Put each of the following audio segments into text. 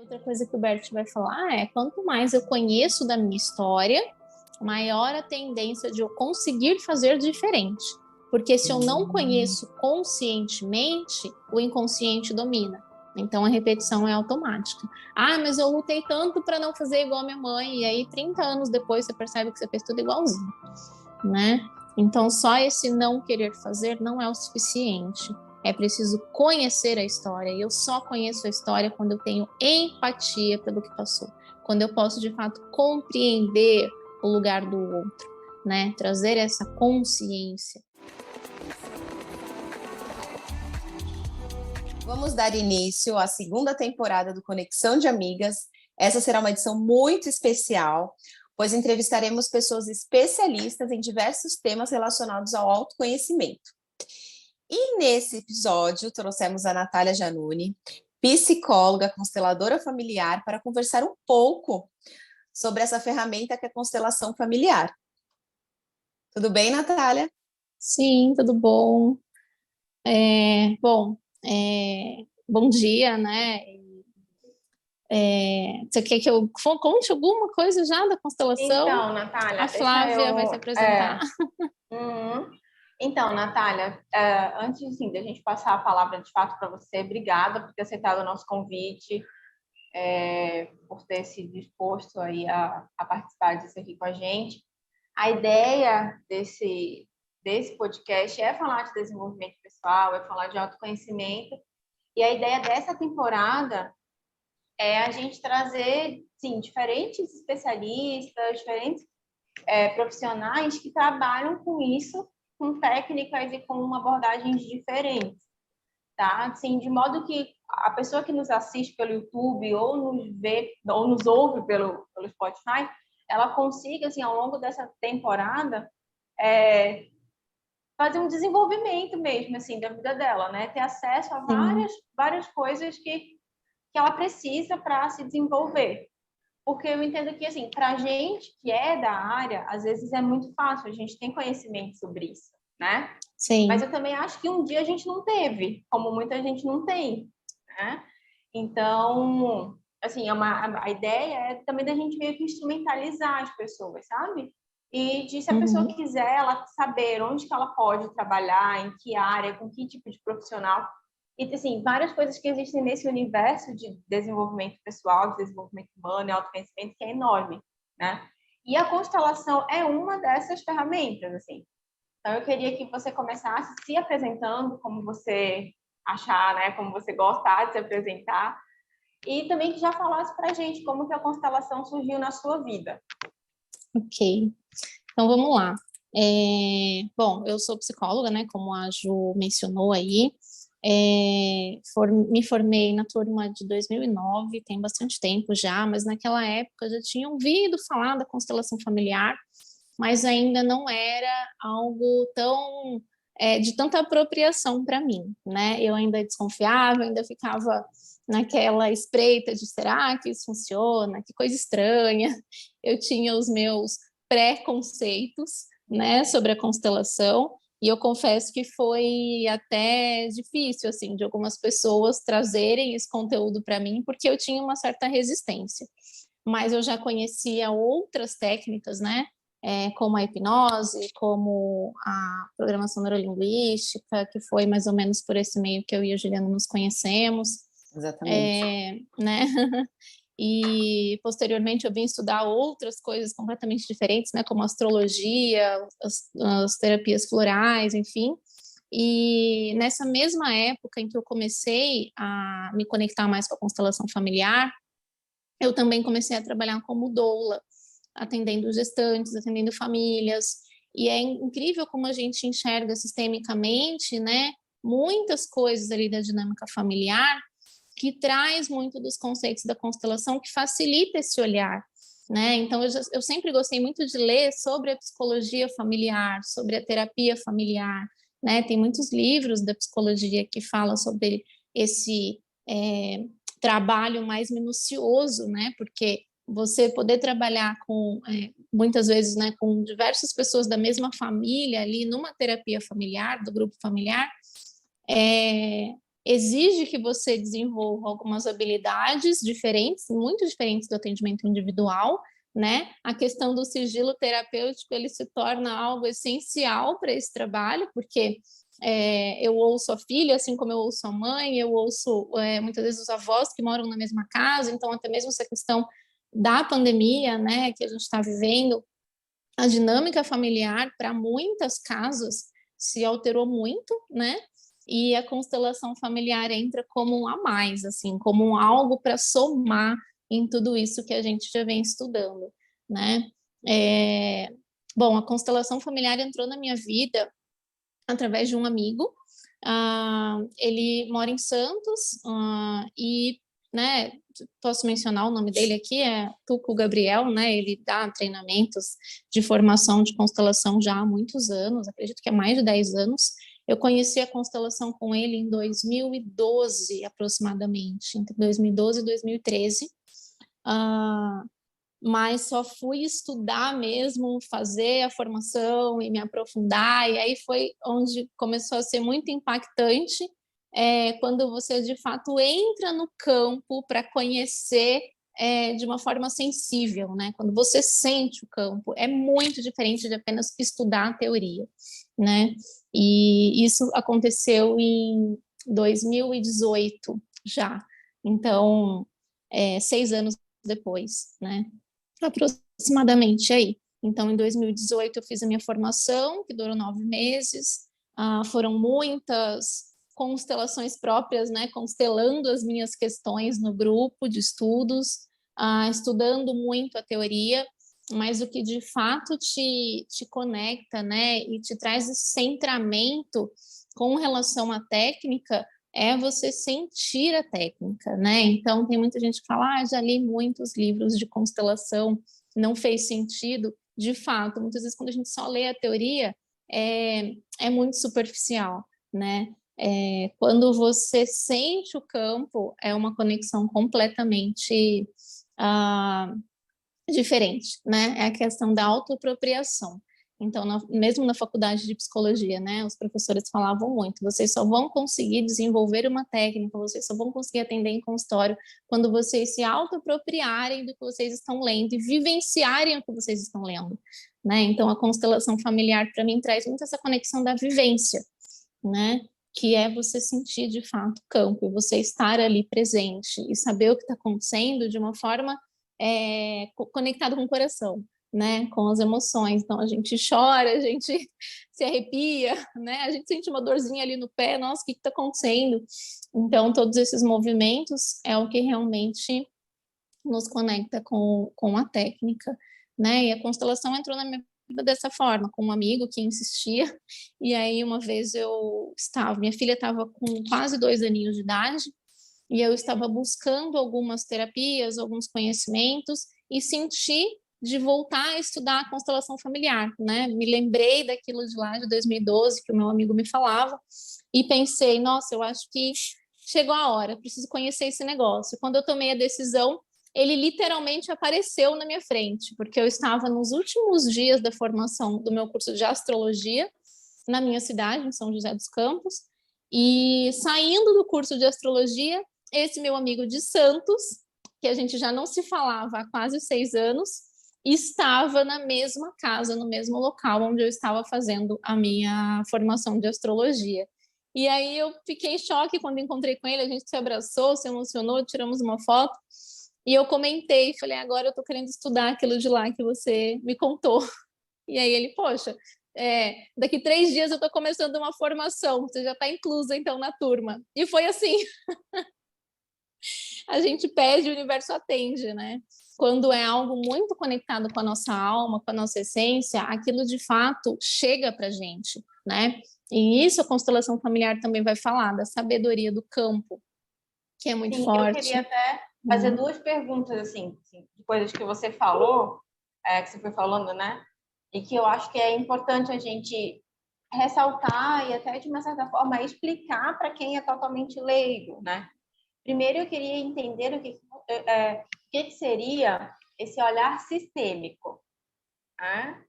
Outra coisa que o Bert vai falar é: quanto mais eu conheço da minha história, maior a tendência de eu conseguir fazer diferente. Porque se eu não conheço conscientemente, o inconsciente domina. Então a repetição é automática. Ah, mas eu lutei tanto para não fazer igual a minha mãe, e aí 30 anos depois você percebe que você fez tudo igualzinho, né? Então só esse não querer fazer não é o suficiente. É preciso conhecer a história, e eu só conheço a história quando eu tenho empatia pelo que passou, quando eu posso de fato compreender o lugar do outro, né? Trazer essa consciência. Vamos dar início à segunda temporada do Conexão de Amigas. Essa será uma edição muito especial, pois entrevistaremos pessoas especialistas em diversos temas relacionados ao autoconhecimento. E nesse episódio trouxemos a Natália Januni, psicóloga, consteladora familiar, para conversar um pouco sobre essa ferramenta que é a constelação familiar. Tudo bem, Natália? Sim, tudo bom. Bom dia, né? Você quer que eu conte alguma coisa já da constelação? Então, Natália, A Flávia vai se apresentar. Então, Natália, antes assim, da gente passar a palavra de fato para você, obrigada por ter aceitado o nosso convite, por ter se disposto aí a participar disso aqui com a gente. A ideia desse podcast é falar de desenvolvimento pessoal, é falar de autoconhecimento, e a ideia dessa temporada é a gente trazer, sim, diferentes especialistas, diferentes profissionais que trabalham com isso, com técnicas e com abordagens diferentes, tá? Assim, de modo que a pessoa que nos assiste pelo YouTube ou nos vê ou nos ouve pelo Spotify, ela consiga, assim, ao longo dessa temporada, fazer um desenvolvimento mesmo, assim, da vida dela, né? Ter acesso a várias coisas que ela precisa para se desenvolver. Porque eu entendo que, assim, para a gente que é da área, às vezes é muito fácil, a gente tem conhecimento sobre isso, né? Sim. Mas eu também acho que um dia a gente não teve, como muita gente não tem, né? Então, assim, a ideia é também da gente meio que instrumentalizar as pessoas, sabe? E de, se a pessoa quiser, ela saber onde que ela pode trabalhar, em que área, com que tipo de profissional. E, assim, várias coisas que existem nesse universo de desenvolvimento pessoal, de desenvolvimento humano e autoconhecimento, que é enorme, né? E a constelação é uma dessas ferramentas, assim. Então, eu queria que você começasse se apresentando, como você achar, né? Como você gostar de se apresentar. E também que já falasse pra gente como que a constelação surgiu na sua vida. Ok. Então, vamos lá. Bom, eu sou psicóloga, né? Como a Ju mencionou aí. Me formei na turma de 2009, tem bastante tempo já, mas naquela época eu já tinha ouvido falar da constelação familiar, mas ainda não era algo tão de tanta apropriação para mim, né? Eu ainda desconfiava, ainda ficava naquela espreita de será que isso funciona? Que coisa estranha. Eu tinha os meus preconceitos, né, sobre a constelação. E eu confesso que foi até difícil, assim, de algumas pessoas trazerem esse conteúdo para mim, porque eu tinha uma certa resistência. Mas eu já conhecia outras técnicas, né? Como a hipnose, como a programação neurolinguística, que foi mais ou menos por esse meio que eu e a Juliana nos conhecemos. Exatamente. Né? E posteriormente eu vim estudar outras coisas completamente diferentes, né, como astrologia, as terapias florais, enfim. E nessa mesma época em que eu comecei a me conectar mais com a constelação familiar, eu também comecei a trabalhar como doula, atendendo gestantes, atendendo famílias. E é incrível como a gente enxerga sistemicamente, né, muitas coisas ali da dinâmica familiar que traz muito dos conceitos da constelação, que facilita esse olhar, né? Então, eu sempre gostei muito de ler sobre a psicologia familiar, sobre a terapia familiar, né? Tem muitos livros da psicologia que falam sobre esse trabalho mais minucioso, né? Porque você poder trabalhar com, muitas vezes, né, com diversas pessoas da mesma família ali, numa terapia familiar, do grupo familiar, exige que você desenvolva algumas habilidades diferentes, muito diferentes do atendimento individual, né? A questão do sigilo terapêutico, ele se torna algo essencial para esse trabalho, porque eu ouço a filha, assim como eu ouço a mãe, eu ouço muitas vezes os avós que moram na mesma casa, então até mesmo essa questão da pandemia, né, que a gente está vivendo, a dinâmica familiar para muitas casas se alterou muito, né? E a constelação familiar entra como um a mais, assim, como um algo para somar em tudo isso que a gente já vem estudando, né? Bom, a constelação familiar entrou na minha vida através de um amigo. Ele mora em Santos e, né, posso mencionar o nome dele aqui, é Tuco Gabriel, né? Ele dá treinamentos de formação de constelação já há muitos anos, acredito que há mais de 10 anos. Eu conheci a constelação com ele em 2012, aproximadamente, entre 2012 e 2013. Mas só fui estudar mesmo, fazer a formação e me aprofundar, e aí foi onde começou a ser muito impactante, quando você de fato entra no campo para conhecer de uma forma sensível, né? Quando você sente o campo, é muito diferente de apenas estudar a teoria, né? E isso aconteceu em 2018 já, então 6 anos depois, né? Aproximadamente aí. Então, em 2018, eu fiz a minha formação, que durou 9 meses. Foram muitas constelações próprias, né? Constelando as minhas questões no grupo de estudos, estudando muito a teoria, mas o que de fato te conecta, né? E te traz esse centramento com relação à técnica é você sentir a técnica, né? Então, tem muita gente que fala, já li muitos livros de constelação, não fez sentido. De fato, muitas vezes quando a gente só lê a teoria, é muito superficial, né? Quando você sente o campo, é uma conexão completamente diferente, né? É a questão da autoapropriação. Então, mesmo na faculdade de psicologia, né, os professores falavam muito, vocês só vão conseguir desenvolver uma técnica, vocês só vão conseguir atender em consultório quando vocês se autoapropriarem do que vocês estão lendo e vivenciarem o que vocês estão lendo, né? Então, a constelação familiar, para mim, traz muito essa conexão da vivência, né? Que é você sentir, de fato, o campo, você estar ali presente e saber o que está acontecendo de uma forma conectado com o coração, né, com as emoções. Então a gente chora, a gente se arrepia, né, a gente sente uma dorzinha ali no pé, nossa, o que está acontecendo? Então todos esses movimentos é o que realmente nos conecta com a técnica, né, e a constelação entrou na minha vida dessa forma, com um amigo que insistia, e aí uma vez minha filha estava com quase 2 aninhos de idade, e eu estava buscando algumas terapias, alguns conhecimentos, e senti de voltar a estudar a constelação familiar, né? Me lembrei daquilo de lá de 2012 que o meu amigo me falava e pensei, nossa, eu acho que chegou a hora, preciso conhecer esse negócio. Quando eu tomei a decisão, ele literalmente apareceu na minha frente, porque eu estava nos últimos dias da formação do meu curso de astrologia na minha cidade, em São José dos Campos, e saindo do curso de astrologia, esse meu amigo de Santos, que a gente já não se falava há quase 6 anos, estava na mesma casa, no mesmo local onde eu estava fazendo a minha formação de astrologia. E aí eu fiquei em choque quando encontrei com ele, a gente se abraçou, se emocionou, tiramos uma foto, e eu comentei, falei, agora eu estou querendo estudar aquilo de lá que você me contou. E aí ele, poxa, daqui 3 dias eu estou começando uma formação, você já está inclusa então na turma. E foi assim. A gente pede, o universo atende, né? Quando é algo muito conectado com a nossa alma, com a nossa essência, aquilo de fato chega para a gente, né? E isso a constelação familiar também vai falar, da sabedoria do campo, que é muito forte. Eu queria até fazer 2 perguntas, assim, de coisas que você falou, que você foi falando, né? E que eu acho que é importante a gente ressaltar e até, de uma certa forma, explicar para quem é totalmente leigo, né? Primeiro, eu queria entender o que seria esse olhar sistêmico, né?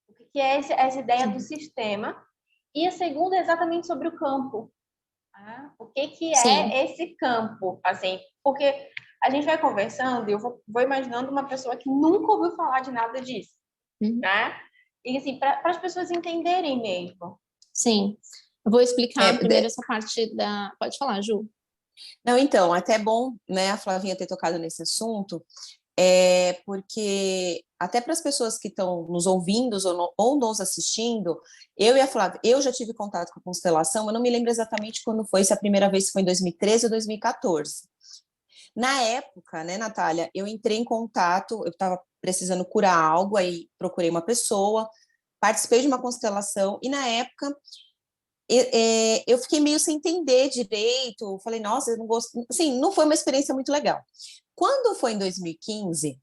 O que é essa ideia do sistema. E a segunda é exatamente sobre o campo. Né? O que Sim. é esse campo? Assim, porque a gente vai conversando e eu vou imaginando uma pessoa que nunca ouviu falar de nada disso, né? E assim, para as pessoas entenderem mesmo. Sim. Eu vou explicar primeiro essa parte da... Pode falar, Ju. Não, então, até é bom, né, a Flavinha ter tocado nesse assunto, porque até para as pessoas que estão nos ouvindo ou nos assistindo, eu e a Flávia, eu já tive contato com a constelação, eu não me lembro exatamente quando foi, se a primeira vez foi em 2013 ou 2014. Na época, né, Natália, eu entrei em contato, eu estava precisando curar algo, aí procurei uma pessoa, participei de uma constelação, e na época eu fiquei meio sem entender direito, falei, nossa, eu não gosto, assim, não foi uma experiência muito legal. Quando foi em 2015,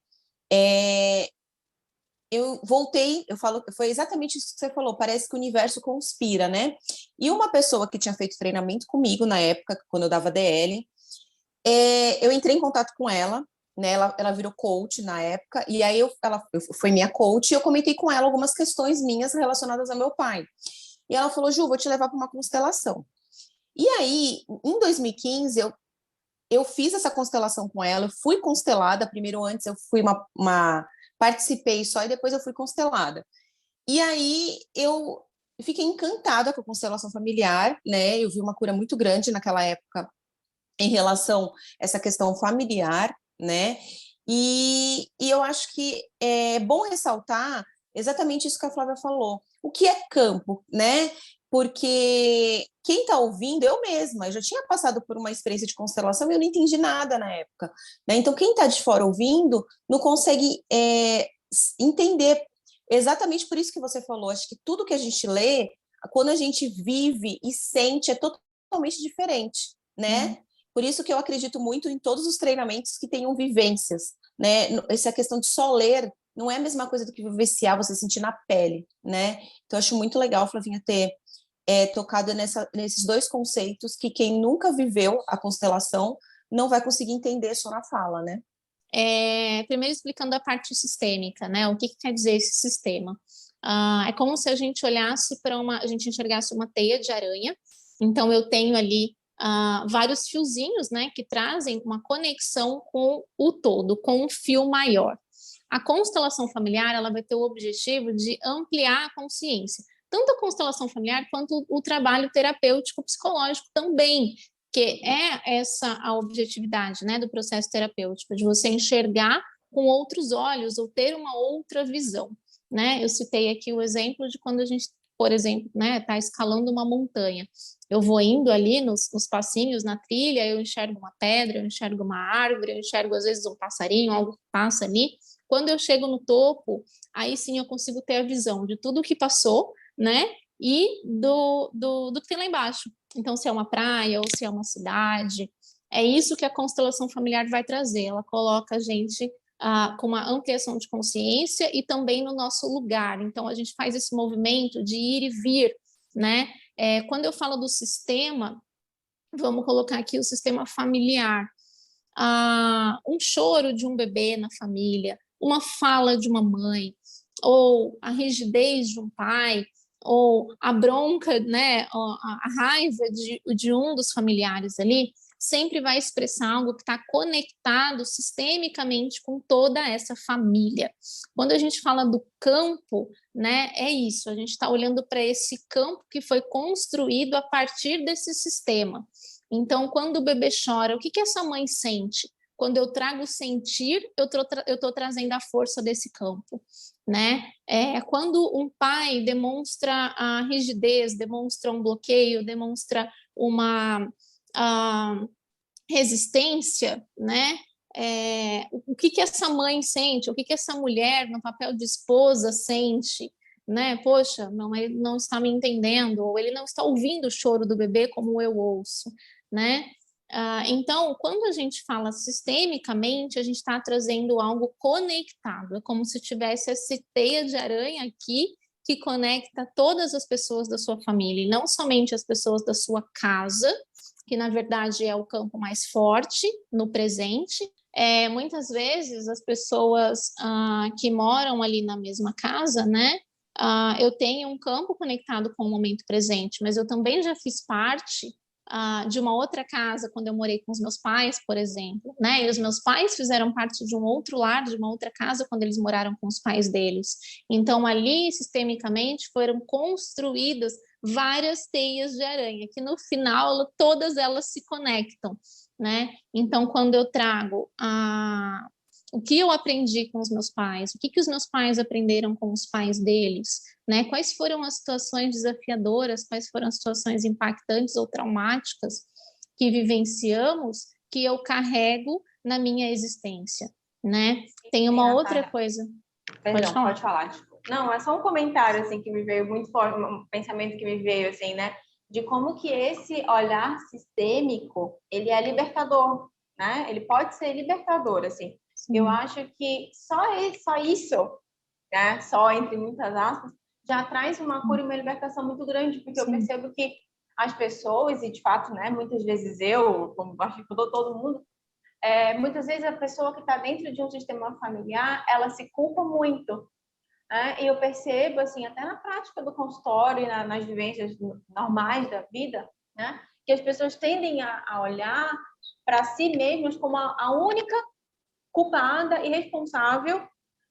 eu voltei, eu falo, foi exatamente isso que você falou, parece que o universo conspira, né? E uma pessoa que tinha feito treinamento comigo na época, quando eu dava DL, eu entrei em contato com ela, né? Ela virou coach na época, e aí ela foi minha coach, e eu comentei com ela algumas questões minhas relacionadas ao meu pai. E ela falou, Ju, vou te levar para uma constelação. E aí, em 2015, eu fiz essa constelação com ela, eu fui constelada, primeiro antes eu fui participei só, e depois eu fui constelada. E aí, eu fiquei encantada com a constelação familiar, né? Eu vi uma cura muito grande naquela época em relação a essa questão familiar, né? E eu acho que é bom ressaltar exatamente isso que a Flávia falou. O que é campo, né? Porque quem está ouvindo, eu mesma, eu já tinha passado por uma experiência de constelação e eu não entendi nada na época, né? Então, quem está de fora ouvindo não consegue entender exatamente por isso que você falou. Acho que tudo que a gente lê, quando a gente vive e sente, é totalmente diferente, né? Por isso que eu acredito muito em todos os treinamentos que tenham vivências, né? Essa questão de só ler não é a mesma coisa do que vivenciar, você sentir na pele, né? Então, eu acho muito legal, Flavinha, ter tocado nesses dois conceitos que quem nunca viveu a constelação não vai conseguir entender só na fala, né? Primeiro explicando a parte sistêmica, né? O que quer dizer esse sistema? É como se a gente olhasse para a gente enxergasse uma teia de aranha. Então, eu tenho ali vários fiozinhos, né, que trazem uma conexão com o todo, com um fio maior. A constelação familiar, ela vai ter o objetivo de ampliar a consciência, tanto a constelação familiar quanto o trabalho terapêutico psicológico também, que é essa a objetividade, né, do processo terapêutico, de você enxergar com outros olhos ou ter uma outra visão, né? Eu citei aqui o exemplo de quando a gente, por exemplo, né, está escalando uma montanha. Eu vou indo ali nos passinhos, na trilha, eu enxergo uma pedra, eu enxergo uma árvore, eu enxergo às vezes um passarinho, algo que passa ali. Quando eu chego no topo, aí sim eu consigo ter a visão de tudo que passou, né? E do que tem lá embaixo. Então, se é uma praia ou se é uma cidade, é isso que a constelação familiar vai trazer. Ela coloca a gente com uma ampliação de consciência e também no nosso lugar. Então, a gente faz esse movimento de ir e vir, né? Quando eu falo do sistema, vamos colocar aqui o sistema familiar. Um choro de um bebê na família, uma fala de uma mãe, ou a rigidez de um pai, ou a bronca, né, a raiva de um dos familiares ali, sempre vai expressar algo que está conectado sistemicamente com toda essa família. Quando a gente fala do campo, né, é isso, a gente está olhando para esse campo que foi construído a partir desse sistema. Então, quando o bebê chora, o que essa mãe sente? Quando eu trago sentir, eu estou trazendo a força desse campo, né? Quando um pai demonstra a rigidez, demonstra um bloqueio, demonstra uma resistência, né? O que essa mãe sente? O que essa mulher, no papel de esposa, sente? Né? Poxa, não, ele não está me entendendo, ou ele não está ouvindo o choro do bebê como eu ouço, né? Então, quando a gente fala sistemicamente, a gente está trazendo algo conectado, é como se tivesse essa teia de aranha aqui que conecta todas as pessoas da sua família, e não somente as pessoas da sua casa, que na verdade é o campo mais forte no presente. Muitas vezes as pessoas que moram ali na mesma casa, né? Eu tenho um campo conectado com o momento presente, mas eu também já fiz parte de uma outra casa quando eu morei com os meus pais, por exemplo, né? E os meus pais fizeram parte de um outro lar, de uma outra casa quando eles moraram com os pais deles. Então, ali, sistemicamente, foram construídas várias teias de aranha, que no final todas elas se conectam, né? Então, quando eu trago o que eu aprendi com os meus pais, o que os meus pais aprenderam com os pais deles, né? Quais foram as situações desafiadoras, quais foram as situações impactantes ou traumáticas que vivenciamos, que eu carrego na minha existência, né? Tem uma outra coisa. Perdão, pode falar. Não, é só um comentário assim que me veio muito forte, um pensamento que me veio assim, né? De como que esse olhar sistêmico, ele é libertador, né? Ele pode ser libertador, assim. Sim. Eu acho que só isso, né? Só entre muitas aspas, já traz uma cura e uma libertação muito grande, porque Sim. eu percebo que as pessoas, e de fato, né? Muitas vezes eu, como acho que todo mundo, muitas vezes a pessoa que está dentro de um sistema familiar, ela se culpa muito, né? E eu percebo, assim, até na prática do consultório e nas vivências normais da vida, né? Que as pessoas tendem a olhar para si mesmas como a única culpada e responsável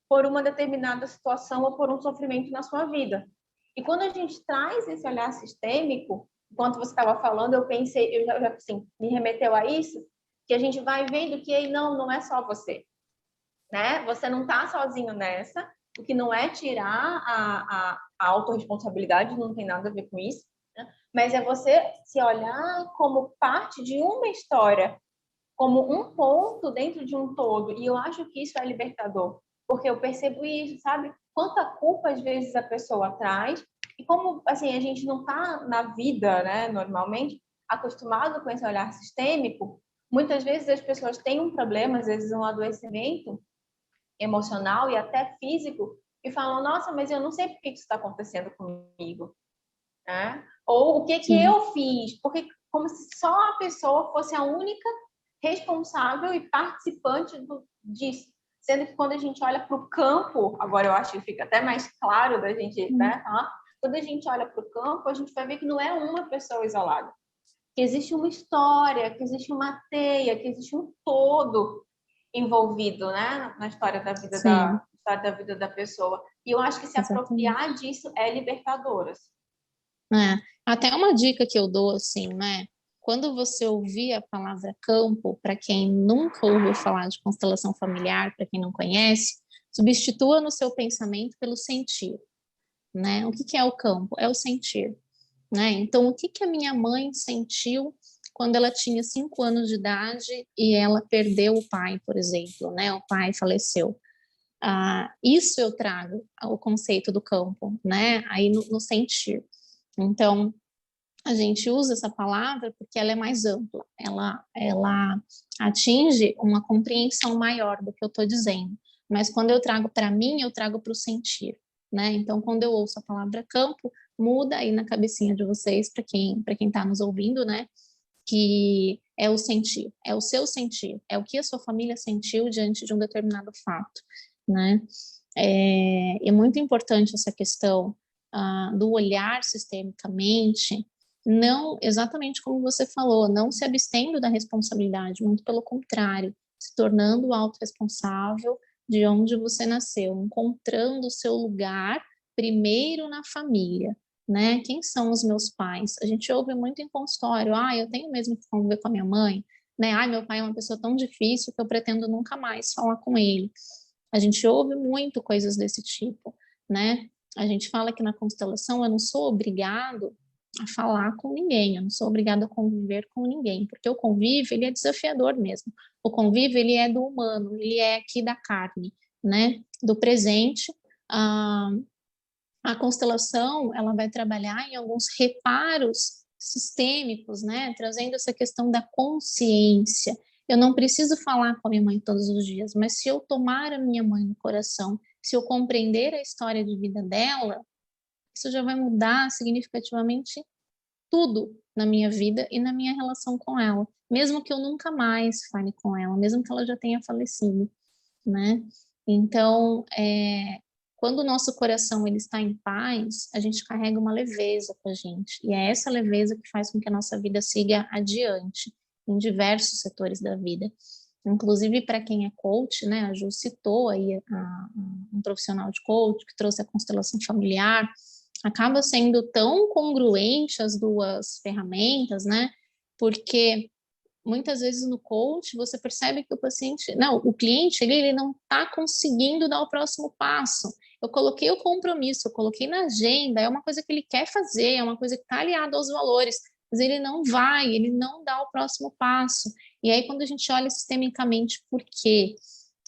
por uma determinada situação ou por um sofrimento na sua vida. E quando a gente traz esse olhar sistêmico, enquanto você estava falando, eu pensei, eu já assim, me remeteu a isso, que a gente vai vendo que não é só você, né? Você não está sozinho nessa, o que não é tirar a autorresponsabilidade, não tem nada a ver com isso, né? Mas é você se olhar como parte de uma história, como um ponto dentro de um todo. E eu acho que isso é libertador, porque eu percebo isso, sabe? Quanta culpa às vezes a pessoa traz, e como assim a gente não está na vida, né, normalmente acostumado com esse olhar sistêmico, muitas vezes as pessoas têm um problema, às vezes um adoecimento emocional e até físico, e falam, nossa, mas eu não sei por que isso está acontecendo comigo, né? Ou o que eu fiz, porque como se só a pessoa fosse a única responsável e participante disso. Sendo que quando a gente olha para o campo, agora eu acho que fica até mais claro da gente, né? Quando a gente olha para o campo, a gente vai ver que não é uma pessoa isolada, que existe uma história, que existe uma teia, que existe um todo envolvido, né, na história da vida da vida da pessoa. E eu acho que se apropriar disso é libertador. Assim. Até uma dica que eu dou, assim, né? Quando você ouvir a palavra campo, para quem nunca ouviu falar de constelação familiar, para quem não conhece, substitua no seu pensamento pelo sentir, né? O que é o campo? É o sentir, né? Então, o que a minha mãe sentiu quando ela tinha 5 anos de idade e ela perdeu o pai, por exemplo, né? O pai faleceu. Isso eu trago o conceito do campo, né? Aí no sentir. Então, a gente usa essa palavra porque ela é mais ampla, ela atinge uma compreensão maior do que eu estou dizendo. Mas quando eu trago para mim, eu trago para o sentir, né? Então, quando eu ouço a palavra campo, muda aí na cabecinha de vocês, para quem está nos ouvindo, né? Que é o sentir, é o seu sentir, é o que a sua família sentiu diante de um determinado fato, né? É muito importante essa questão do olhar sistemicamente, não exatamente como você falou, não se abstendo da responsabilidade, muito pelo contrário, se tornando autorresponsável de onde você nasceu, encontrando o seu lugar primeiro na família, né? Quem são os meus pais? A gente ouve muito em consultório, eu tenho mesmo que conviver com a minha mãe, né? Meu pai é uma pessoa tão difícil que eu pretendo nunca mais falar com ele. A gente ouve muito coisas desse tipo, né? A gente fala que na constelação eu não sou obrigado a falar com ninguém, eu não sou obrigado a conviver com ninguém, porque o convívio, ele é desafiador mesmo. O convívio, ele é do humano, ele é aqui da carne, né? Do presente. A constelação, ela vai trabalhar em alguns reparos sistêmicos, né? Trazendo essa questão da consciência. Eu não preciso falar com a minha mãe todos os dias, mas se eu tomar a minha mãe no coração, se eu compreender a história de vida dela, isso já vai mudar significativamente tudo na minha vida e na minha relação com ela, mesmo que eu nunca mais fale com ela, mesmo que ela já tenha falecido, né? Então, quando o nosso coração ele está em paz, a gente carrega uma leveza com a gente. E é essa leveza que faz com que a nossa vida siga adiante em diversos setores da vida. Inclusive, para quem é coach, né, a Ju citou aí um profissional de coach que trouxe a constelação familiar, acaba sendo tão congruente as duas ferramentas, né, porque muitas vezes no coach você percebe que o cliente ele não está conseguindo dar o próximo passo. Eu coloquei o compromisso, eu coloquei na agenda, é uma coisa que ele quer fazer, é uma coisa que está aliada aos valores, mas ele não dá o próximo passo. E aí quando a gente olha sistemicamente por quê,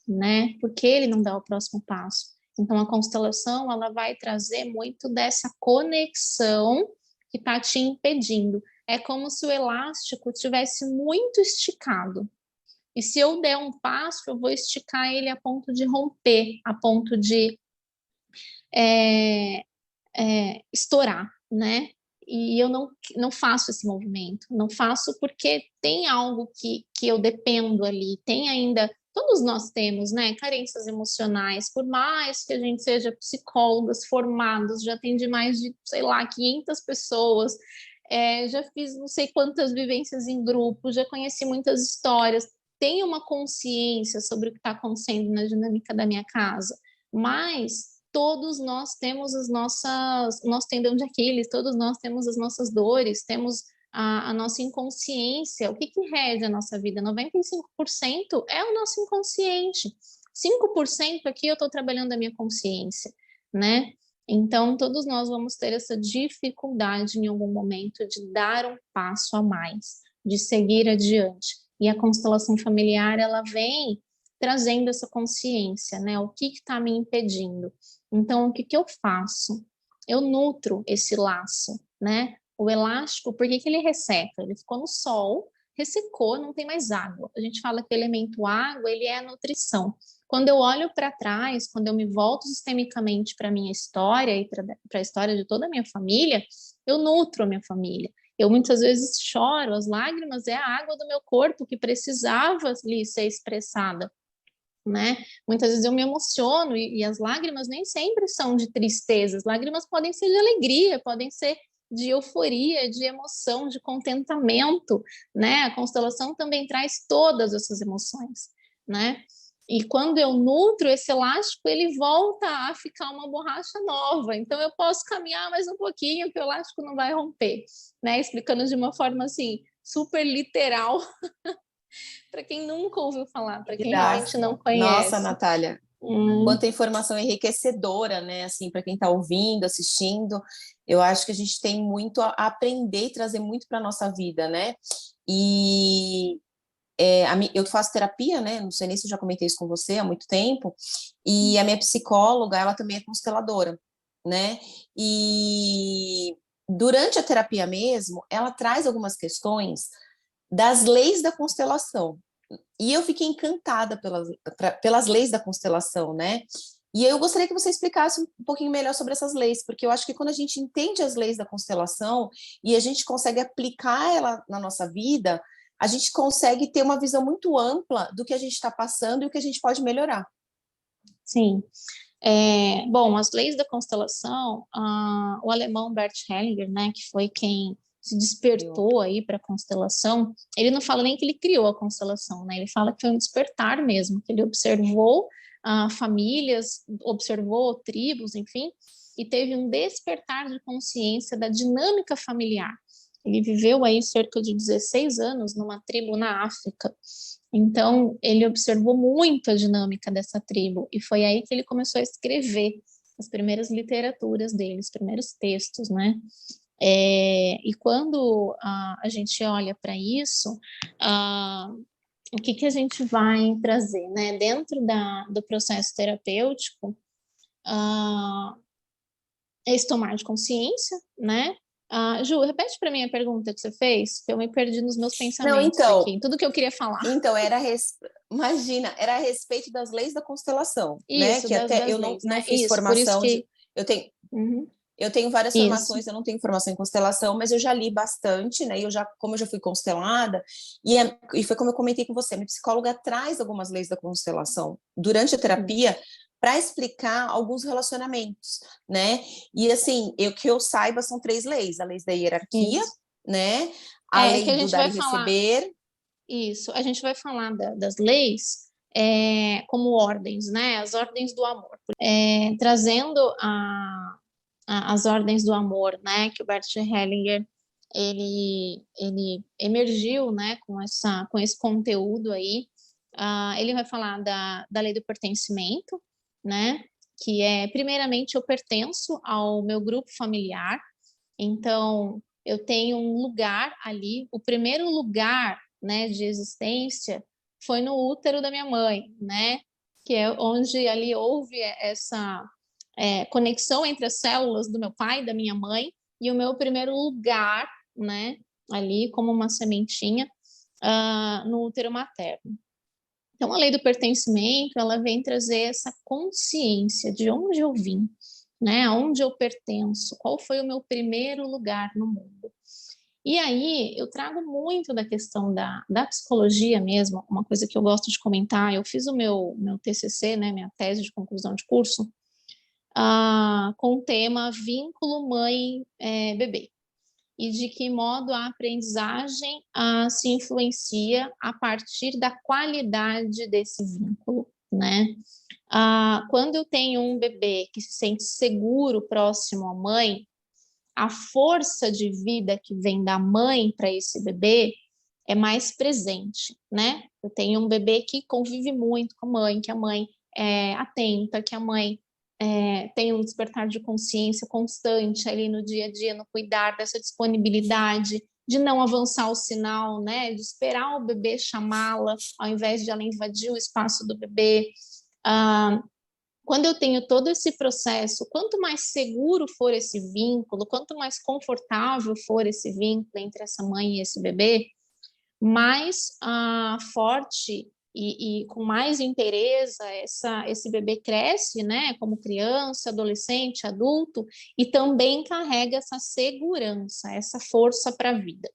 né? Por que ele não dá o próximo passo? Então a constelação ela vai trazer muito dessa conexão que está te impedindo. É como se o elástico tivesse muito esticado. E se eu der um passo, eu vou esticar ele a ponto de romper, a ponto de estourar, né? E eu não faço esse movimento. Não faço porque tem algo que eu dependo ali. Tem ainda... Todos nós temos, né? Carências emocionais. Por mais que a gente seja psicólogas formados, já atendi mais de, 500 pessoas... já fiz não sei quantas vivências em grupo, já conheci muitas histórias, tenho uma consciência sobre o que está acontecendo na dinâmica da minha casa, mas todos nós temos o nosso tendão de Aquiles, todos nós temos as nossas dores, temos a nossa inconsciência. O que rege a nossa vida? 95% é o nosso inconsciente, 5% aqui eu estou trabalhando a minha consciência, né? Então, todos nós vamos ter essa dificuldade em algum momento de dar um passo a mais, de seguir adiante. E a constelação familiar, ela vem trazendo essa consciência, né? O que está me impedindo? Então, o que eu faço? Eu nutro esse laço, né? O elástico, por que ele resseca? Ele ficou no sol, ressecou, não tem mais água. A gente fala que o elemento água, ele é a nutrição. Quando eu olho para trás, quando eu me volto sistemicamente para a minha história e para a história de toda a minha família, eu nutro a minha família. Eu muitas vezes choro, as lágrimas é a água do meu corpo que precisava ali ser expressada, né? Muitas vezes eu me emociono e as lágrimas nem sempre são de tristeza, as lágrimas podem ser de alegria, podem ser de euforia, de emoção, de contentamento, né? A constelação também traz todas essas emoções, né? E quando eu nutro esse elástico, ele volta a ficar uma borracha nova. Então, eu posso caminhar mais um pouquinho, que o elástico não vai romper, né? Explicando de uma forma, assim, super literal, para quem nunca ouviu falar, para quem realmente não conhece. Nossa, Natália, quanta informação enriquecedora, né? Assim, para quem está ouvindo, assistindo, eu acho que a gente tem muito a aprender e trazer muito para a nossa vida, né? E... eu faço terapia, né? Não sei nem se eu já comentei isso com você há muito tempo. E a minha psicóloga, ela também é consteladora, né? E durante a terapia mesmo, ela traz algumas questões das leis da constelação. E eu fiquei encantada pelas leis da constelação, né? E eu gostaria que você explicasse um pouquinho melhor sobre essas leis, porque eu acho que quando a gente entende as leis da constelação e a gente consegue aplicar ela na nossa vida, a gente consegue ter uma visão muito ampla do que a gente está passando e o que a gente pode melhorar. Sim. Bom, as leis da constelação, o alemão Bert Hellinger, né, que foi quem se despertou aí para a constelação, ele não fala nem que ele criou a constelação, né, ele fala que foi um despertar mesmo, que ele observou famílias, observou tribos, enfim, e teve um despertar de consciência da dinâmica familiar. Ele viveu aí cerca de 16 anos numa tribo na África. Então, ele observou muito a dinâmica dessa tribo e foi aí que ele começou a escrever as primeiras literaturas dele, os primeiros textos, né? E quando a gente olha para isso, o que a gente vai trazer, né? Dentro do processo terapêutico, é esse tomar de consciência, né? Ju, repete para mim a pergunta que você fez, que eu me perdi nos meus pensamentos aqui, tudo que eu queria falar. Então, imagina, era a respeito das leis da constelação, isso, né? Que até eu não fiz isso, formação que... Eu tenho várias formações, eu não tenho formação em constelação, mas eu já li bastante, né? Como eu já fui constelada, e foi como eu comentei com você, minha psicóloga traz algumas leis da constelação durante a terapia, para explicar alguns relacionamentos, né? E assim, que eu saiba, são 3 leis: a lei da hierarquia, Isso. né? A Que lei a do gente dar vai e falar. receber. Isso, a gente vai falar das leis como ordens, né? As ordens do amor. Trazendo as ordens do amor, né? Que o Bert Hellinger ele emergiu, né? Com esse conteúdo aí. Ele vai falar da lei do pertencimento, né? Que é, primeiramente, eu pertenço ao meu grupo familiar, então eu tenho um lugar ali, o primeiro lugar, né, de existência foi no útero da minha mãe, né, que é onde ali houve essa conexão entre as células do meu pai e da minha mãe, e o meu primeiro lugar, né, ali como uma sementinha no útero materno. Então, a lei do pertencimento, ela vem trazer essa consciência de onde eu vim, né? Aonde eu pertenço, qual foi o meu primeiro lugar no mundo. E aí, eu trago muito da questão da psicologia mesmo, uma coisa que eu gosto de comentar. Eu fiz o meu TCC, né, minha tese de conclusão de curso, com o tema vínculo mãe-bebê. E de que modo a aprendizagem se influencia a partir da qualidade desse vínculo, né? Quando eu tenho um bebê que se sente seguro próximo à mãe, a força de vida que vem da mãe para esse bebê é mais presente, né? Eu tenho um bebê que convive muito com a mãe, que a mãe é atenta, que a mãe tem um despertar de consciência constante ali no dia a dia, no cuidar dessa disponibilidade, de não avançar o sinal, né? De esperar o bebê chamá-la, ao invés de ela invadir o espaço do bebê. Quando eu tenho todo esse processo, quanto mais seguro for esse vínculo, quanto mais confortável for esse vínculo entre essa mãe e esse bebê, mais forte e com mais inteireza esse bebê cresce, né, como criança, adolescente, adulto, e também carrega essa segurança, essa força para a vida.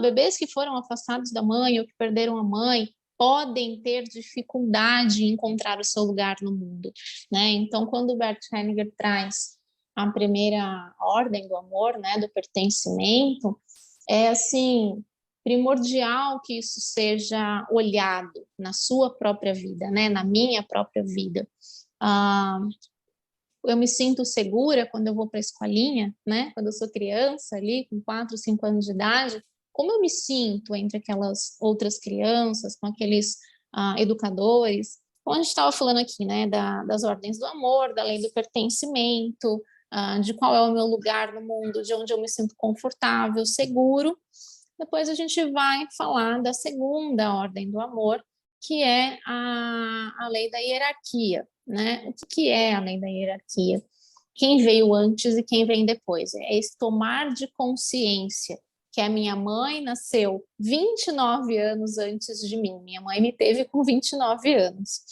Bebês que foram afastados da mãe ou que perderam a mãe podem ter dificuldade em encontrar o seu lugar no mundo, né? Então, quando o Bert Hellinger traz a primeira ordem do amor, né, do pertencimento, é assim primordial que isso seja olhado na sua própria vida, né, na minha própria vida. Eu me sinto segura quando eu vou para a escolinha, né, quando eu sou criança ali, com 4, 5 anos de idade, como eu me sinto entre aquelas outras crianças, com aqueles educadores. Como a gente estava falando aqui, né, das ordens do amor, da lei do pertencimento, de qual é o meu lugar no mundo, de onde eu me sinto confortável, seguro. Depois a gente vai falar da segunda ordem do amor, que é a lei da hierarquia, né? O que é a lei da hierarquia? Quem veio antes e quem vem depois? É esse tomar de consciência que a minha mãe nasceu 29 anos antes de mim. Minha mãe me teve com 29 anos.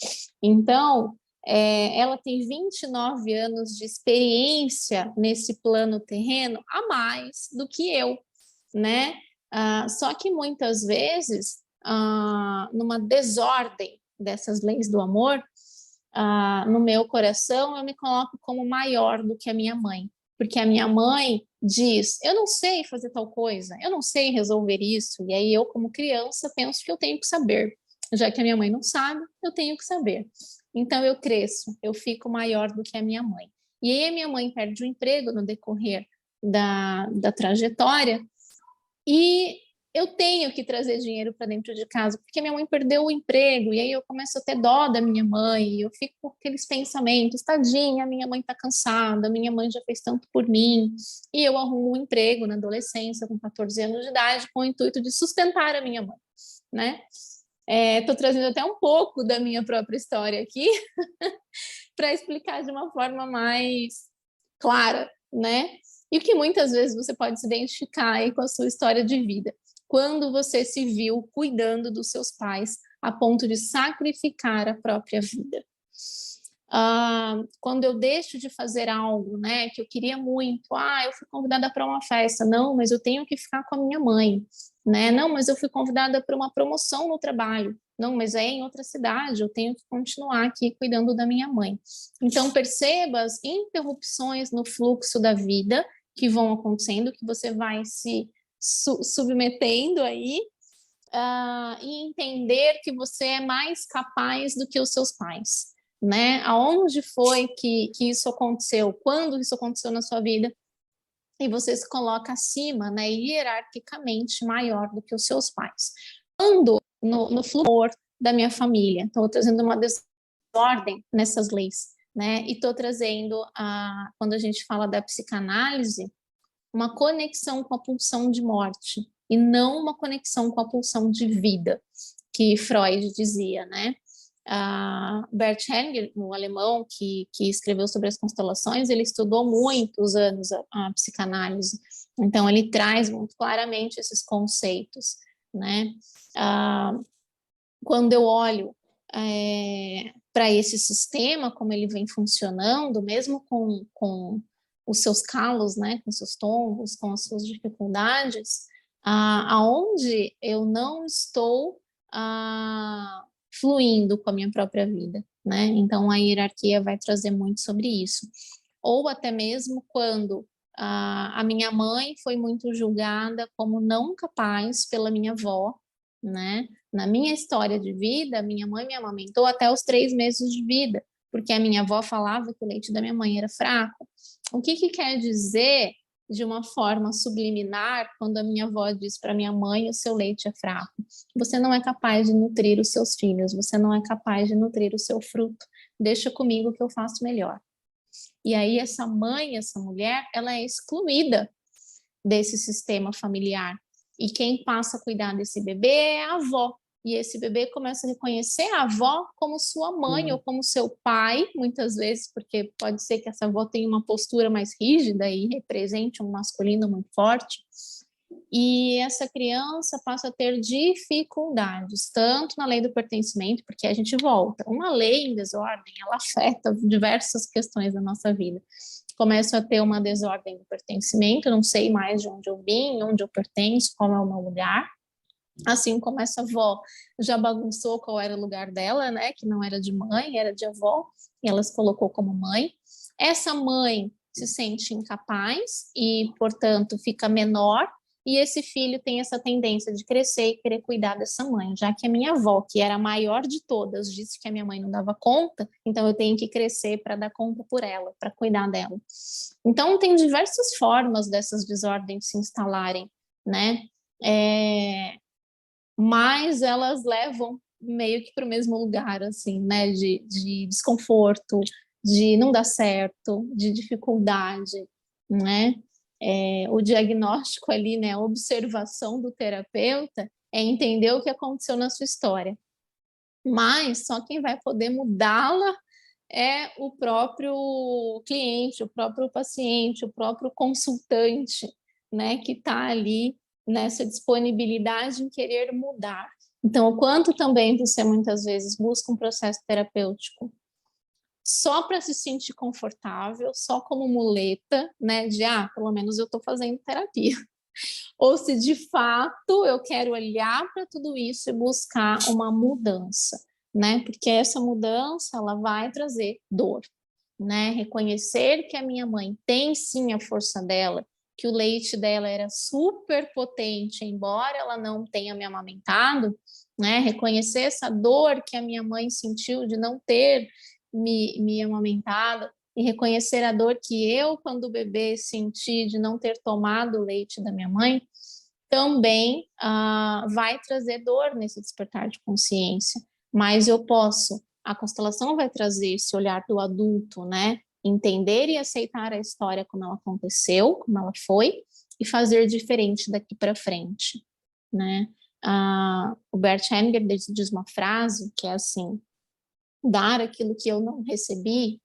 Então, ela tem 29 anos de experiência nesse plano terreno a mais do que eu, né? Só que muitas vezes, numa desordem dessas leis do amor, no meu coração eu me coloco como maior do que a minha mãe, porque a minha mãe diz, eu não sei fazer tal coisa, eu não sei resolver isso, e aí eu como criança penso que eu tenho que saber, já que a minha mãe não sabe, eu tenho que saber. Então eu cresço, eu fico maior do que a minha mãe. E aí a minha mãe perde o emprego no decorrer da trajetória, e eu tenho que trazer dinheiro para dentro de casa, porque minha mãe perdeu o emprego, e aí eu começo a ter dó da minha mãe, eu fico com aqueles pensamentos, tadinha, minha mãe está cansada, minha mãe já fez tanto por mim, e eu arrumo um emprego na adolescência, com 14 anos de idade, com o intuito de sustentar a minha mãe, né? Estou trazendo até um pouco da minha própria história aqui, para explicar de uma forma mais clara, né? E o que muitas vezes você pode se identificar aí com a sua história de vida. Quando você se viu cuidando dos seus pais a ponto de sacrificar a própria vida. Quando eu deixo de fazer algo, né, que eu queria muito, eu fui convidada para uma festa, não, mas eu tenho que ficar com a minha mãe, né? Não, mas eu fui convidada para uma promoção no trabalho. Não, mas é em outra cidade, eu tenho que continuar aqui cuidando da minha mãe. Então, perceba as interrupções no fluxo da vida que vão acontecendo, que você vai se submetendo aí, e entender que você é mais capaz do que os seus pais, né? Aonde foi que isso aconteceu? Quando isso aconteceu na sua vida? E você se coloca acima, né, hierarquicamente maior do que os seus pais. Quando no fluxo da minha família, estou trazendo uma desordem nessas leis, né, e estou trazendo, quando a gente fala da psicanálise, uma conexão com a pulsão de morte, e não uma conexão com a pulsão de vida, que Freud dizia, né? Bert Hellinger, um alemão que escreveu sobre as constelações, ele estudou muitos anos a psicanálise, então ele traz muito claramente esses conceitos, né? Quando eu olho para esse sistema, como ele vem funcionando, mesmo com os seus calos, né, com seus tombos, com as suas dificuldades, aonde eu não estou fluindo com a minha própria vida, né? Então a hierarquia vai trazer muito sobre isso. Ou até mesmo quando a minha mãe foi muito julgada como não capaz pela minha avó, né? Na minha história de vida, minha mãe me amamentou até os 3 meses de vida, porque a minha avó falava que o leite da minha mãe era fraco. O que quer dizer de uma forma subliminar quando a minha avó diz para minha mãe: o seu leite é fraco? Você não é capaz de nutrir os seus filhos, você não é capaz de nutrir o seu fruto. Deixa comigo que eu faço melhor. E aí essa mãe, essa mulher, ela é excluída desse sistema familiar. E quem passa a cuidar desse bebê é a avó. E esse bebê começa a reconhecer a avó como sua mãe ou como seu pai, muitas vezes, porque pode ser que essa avó tenha uma postura mais rígida e represente um masculino muito forte. E essa criança passa a ter dificuldades, tanto na lei do pertencimento, porque a gente volta. Uma lei em desordem, ela afeta diversas questões da nossa vida. Começo a ter uma desordem do pertencimento, não sei mais de onde eu vim, onde eu pertenço, qual é o meu lugar. Assim como essa avó já bagunçou qual era o lugar dela, né? Que não era de mãe, era de avó, e ela se colocou como mãe. Essa mãe se sente incapaz e, portanto, fica menor, e esse filho tem essa tendência de crescer e querer cuidar dessa mãe, já que a minha avó, que era a maior de todas, disse que a minha mãe não dava conta, então eu tenho que crescer para dar conta por ela, para cuidar dela. Então, tem diversas formas dessas desordens se instalarem, né? Mas elas levam meio que para o mesmo lugar, assim, né? De desconforto, de não dar certo, de dificuldade, né? O diagnóstico ali, né? A observação do terapeuta é entender o que aconteceu na sua história. Mas só quem vai poder mudá-la é o próprio cliente, o próprio paciente, o próprio consultante, né? Que está ali nessa disponibilidade em querer mudar. Então, o quanto também você muitas vezes busca um processo terapêutico só para se sentir confortável, só como muleta, né? De, pelo menos eu estou fazendo terapia. Ou se de fato eu quero olhar para tudo isso e buscar uma mudança, né? Porque essa mudança, ela vai trazer dor, né? Reconhecer que a minha mãe tem sim a força dela, que o leite dela era super potente, embora ela não tenha me amamentado, né? Reconhecer essa dor que a minha mãe sentiu de não ter me amamentado e reconhecer a dor que eu, quando bebê, senti de não ter tomado o leite da minha mãe, também vai trazer dor nesse despertar de consciência. Mas eu posso, a constelação vai trazer esse olhar do adulto, né? Entender e aceitar a história como ela aconteceu, como ela foi, e fazer diferente daqui para frente, né? O Bert Hellinger diz uma frase que é assim: dar aquilo que eu não recebi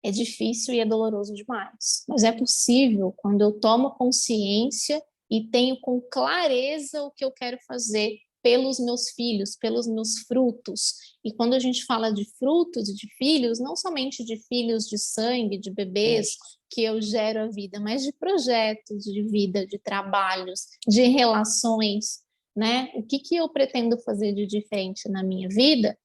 é difícil e é doloroso demais, mas é possível quando eu tomo consciência e tenho com clareza o que eu quero fazer pelos meus filhos, pelos meus frutos. E quando a gente fala de frutos e de filhos, não somente de filhos de sangue, de bebês, que eu gero a vida, mas de projetos de vida, de trabalhos, de relações, né? O que eu pretendo fazer de diferente na minha vida,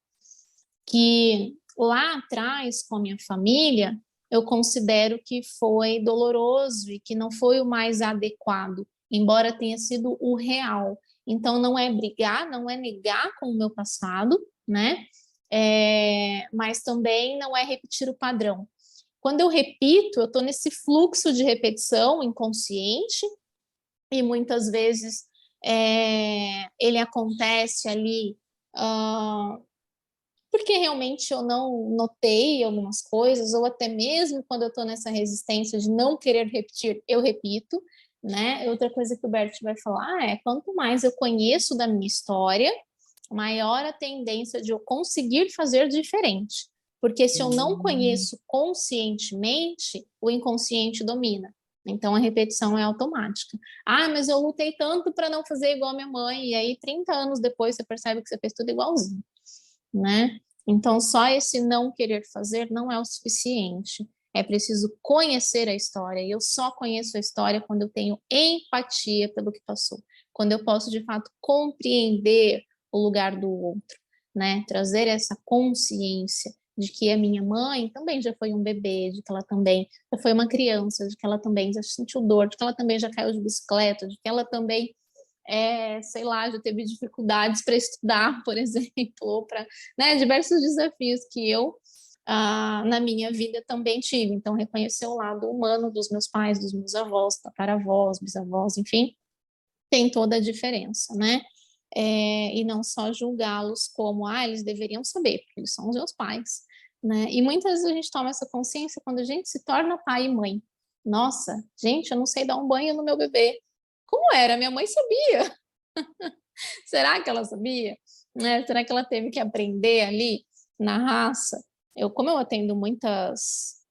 que lá atrás, com a minha família, eu considero que foi doloroso e que não foi o mais adequado, embora tenha sido o real. Então, não é brigar, não é negar com o meu passado, né? Mas também não é repetir o padrão. Quando eu repito, eu estou nesse fluxo de repetição inconsciente e muitas vezes ele acontece ali porque realmente eu não notei algumas coisas, ou até mesmo quando eu estou nessa resistência de não querer repetir, eu repito, né? Outra coisa que o Bert vai falar quanto mais eu conheço da minha história, maior a tendência de eu conseguir fazer diferente. Porque se eu não conheço conscientemente, o inconsciente domina. Então, a repetição é automática. Mas eu lutei tanto para não fazer igual a minha mãe, e aí 30 anos depois você percebe que você fez tudo igualzinho, né? Então, só esse não querer fazer não é o suficiente. É preciso conhecer a história, e eu só conheço a história quando eu tenho empatia pelo que passou, quando eu posso, de fato, compreender o lugar do outro, né? Trazer essa consciência de que a minha mãe também já foi um bebê, de que ela também já foi uma criança, de que ela também já sentiu dor, de que ela também já caiu de bicicleta, de que ela também sei lá, já teve dificuldades para estudar, por exemplo, ou para, né, diversos desafios que eu, na minha vida, também tive. Então, reconhecer o lado humano dos meus pais, dos meus avós, tataravós, bisavós, enfim, tem toda a diferença, né? E não só julgá-los como, eles deveriam saber, porque eles são os meus pais, né? E muitas vezes a gente toma essa consciência quando a gente se torna pai e mãe. Nossa, gente, eu não sei dar um banho no meu bebê. Como era? Minha mãe sabia. Será que ela sabia? Será que ela teve que aprender ali na raça? Como eu atendo muitas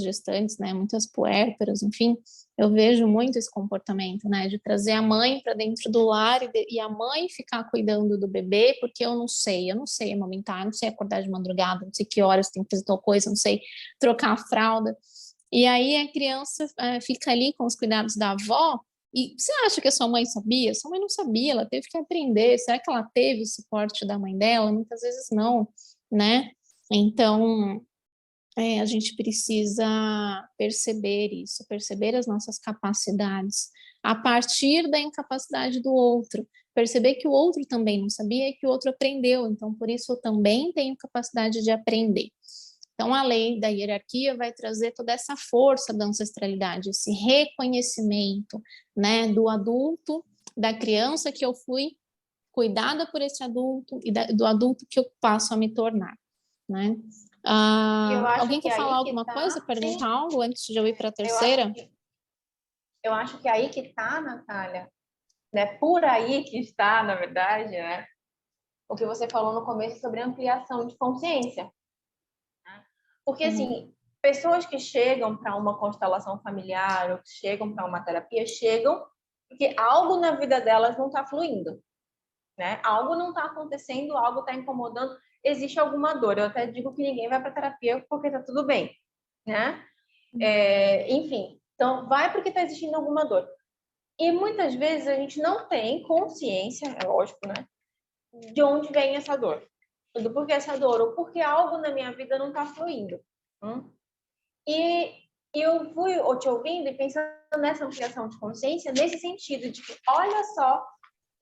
gestantes, né, muitas puérperas, enfim, eu vejo muito esse comportamento, né, de trazer a mãe para dentro do lar e a mãe ficar cuidando do bebê, porque eu não sei amamentar, eu não sei acordar de madrugada, não sei que horas tem que fazer tal coisa, não sei trocar a fralda. E aí a criança fica ali com os cuidados da avó. E você acha que a sua mãe sabia? Sua mãe não sabia, ela teve que aprender. Será que ela teve o suporte da mãe dela? Muitas vezes não, né? Então, a gente precisa perceber isso, perceber as nossas capacidades a partir da incapacidade do outro. Perceber que o outro também não sabia e que o outro aprendeu. Então, por isso, eu também tenho capacidade de aprender. Então, a lei da hierarquia vai trazer toda essa força da ancestralidade, esse reconhecimento, né, do adulto, da criança que eu fui cuidada por esse adulto e do adulto que eu passo a me tornar, né? Alguém quer falar alguma coisa, perguntar algo antes de eu ir para a terceira? Eu acho que aí que está, Natália, né? Por aí que está, na verdade, né? O que você falou no começo sobre ampliação de consciência. Porque, assim, pessoas que chegam para uma constelação familiar ou que chegam para uma terapia, chegam porque algo na vida delas não está fluindo, né? Algo não está acontecendo, algo está incomodando, existe alguma dor. Eu até digo que ninguém vai para terapia porque está tudo bem, né? Enfim, então vai porque está existindo alguma dor. E muitas vezes a gente não tem consciência, é lógico, né? De onde vem essa dor. Do porquê essa dor, ou porque algo na minha vida não está fluindo. E eu fui te ouvindo e pensando nessa ampliação de consciência, nesse sentido de que, olha só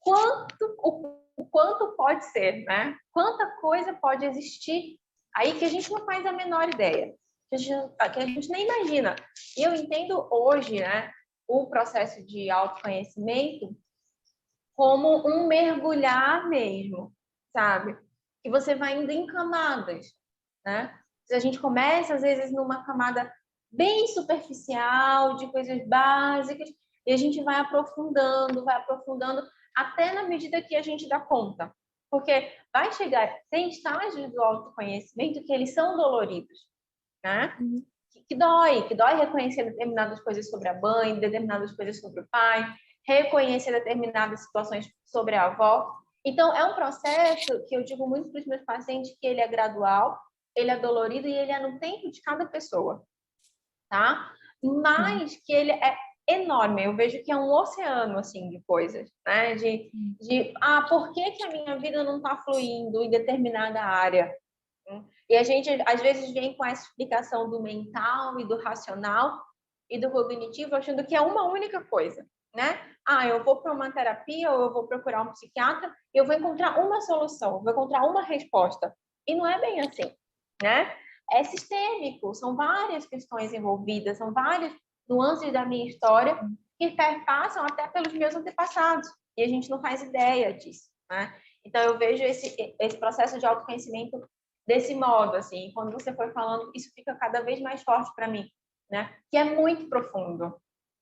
o quanto pode ser, né? Quanta coisa pode existir aí que a gente não faz a menor ideia, que a gente nem imagina. E eu entendo hoje, né, o processo de autoconhecimento como um mergulhar mesmo, sabe? Que você vai indo em camadas, né? A gente começa, às vezes, numa camada bem superficial, de coisas básicas, e a gente vai aprofundando, até na medida que a gente dá conta. Porque vai chegar, tem estágios do autoconhecimento que eles são doloridos, né? Que dói reconhecer determinadas coisas sobre a mãe, determinadas coisas sobre o pai, reconhecer determinadas situações sobre a avó. Então, é um processo que eu digo muito para os meus pacientes que ele é gradual, ele é dolorido e ele é no tempo de cada pessoa, tá? mas que ele é enorme. Eu vejo que é um oceano, assim, de coisas, né? Por que a minha vida não está fluindo em determinada área? E a gente, às vezes, vem com essa explicação do mental e do racional e do cognitivo, achando que é uma única coisa, né? Eu vou para uma terapia ou eu vou procurar um psiquiatra e eu vou encontrar uma solução, vou encontrar uma resposta. E não é bem assim, né? É sistêmico, são várias questões envolvidas, são várias nuances da minha história que perpassam até pelos meus antepassados. E a gente não faz ideia disso, né? Então, eu vejo esse processo de autoconhecimento desse modo, assim. Quando você foi falando, isso fica cada vez mais forte para mim, né? Que é muito profundo,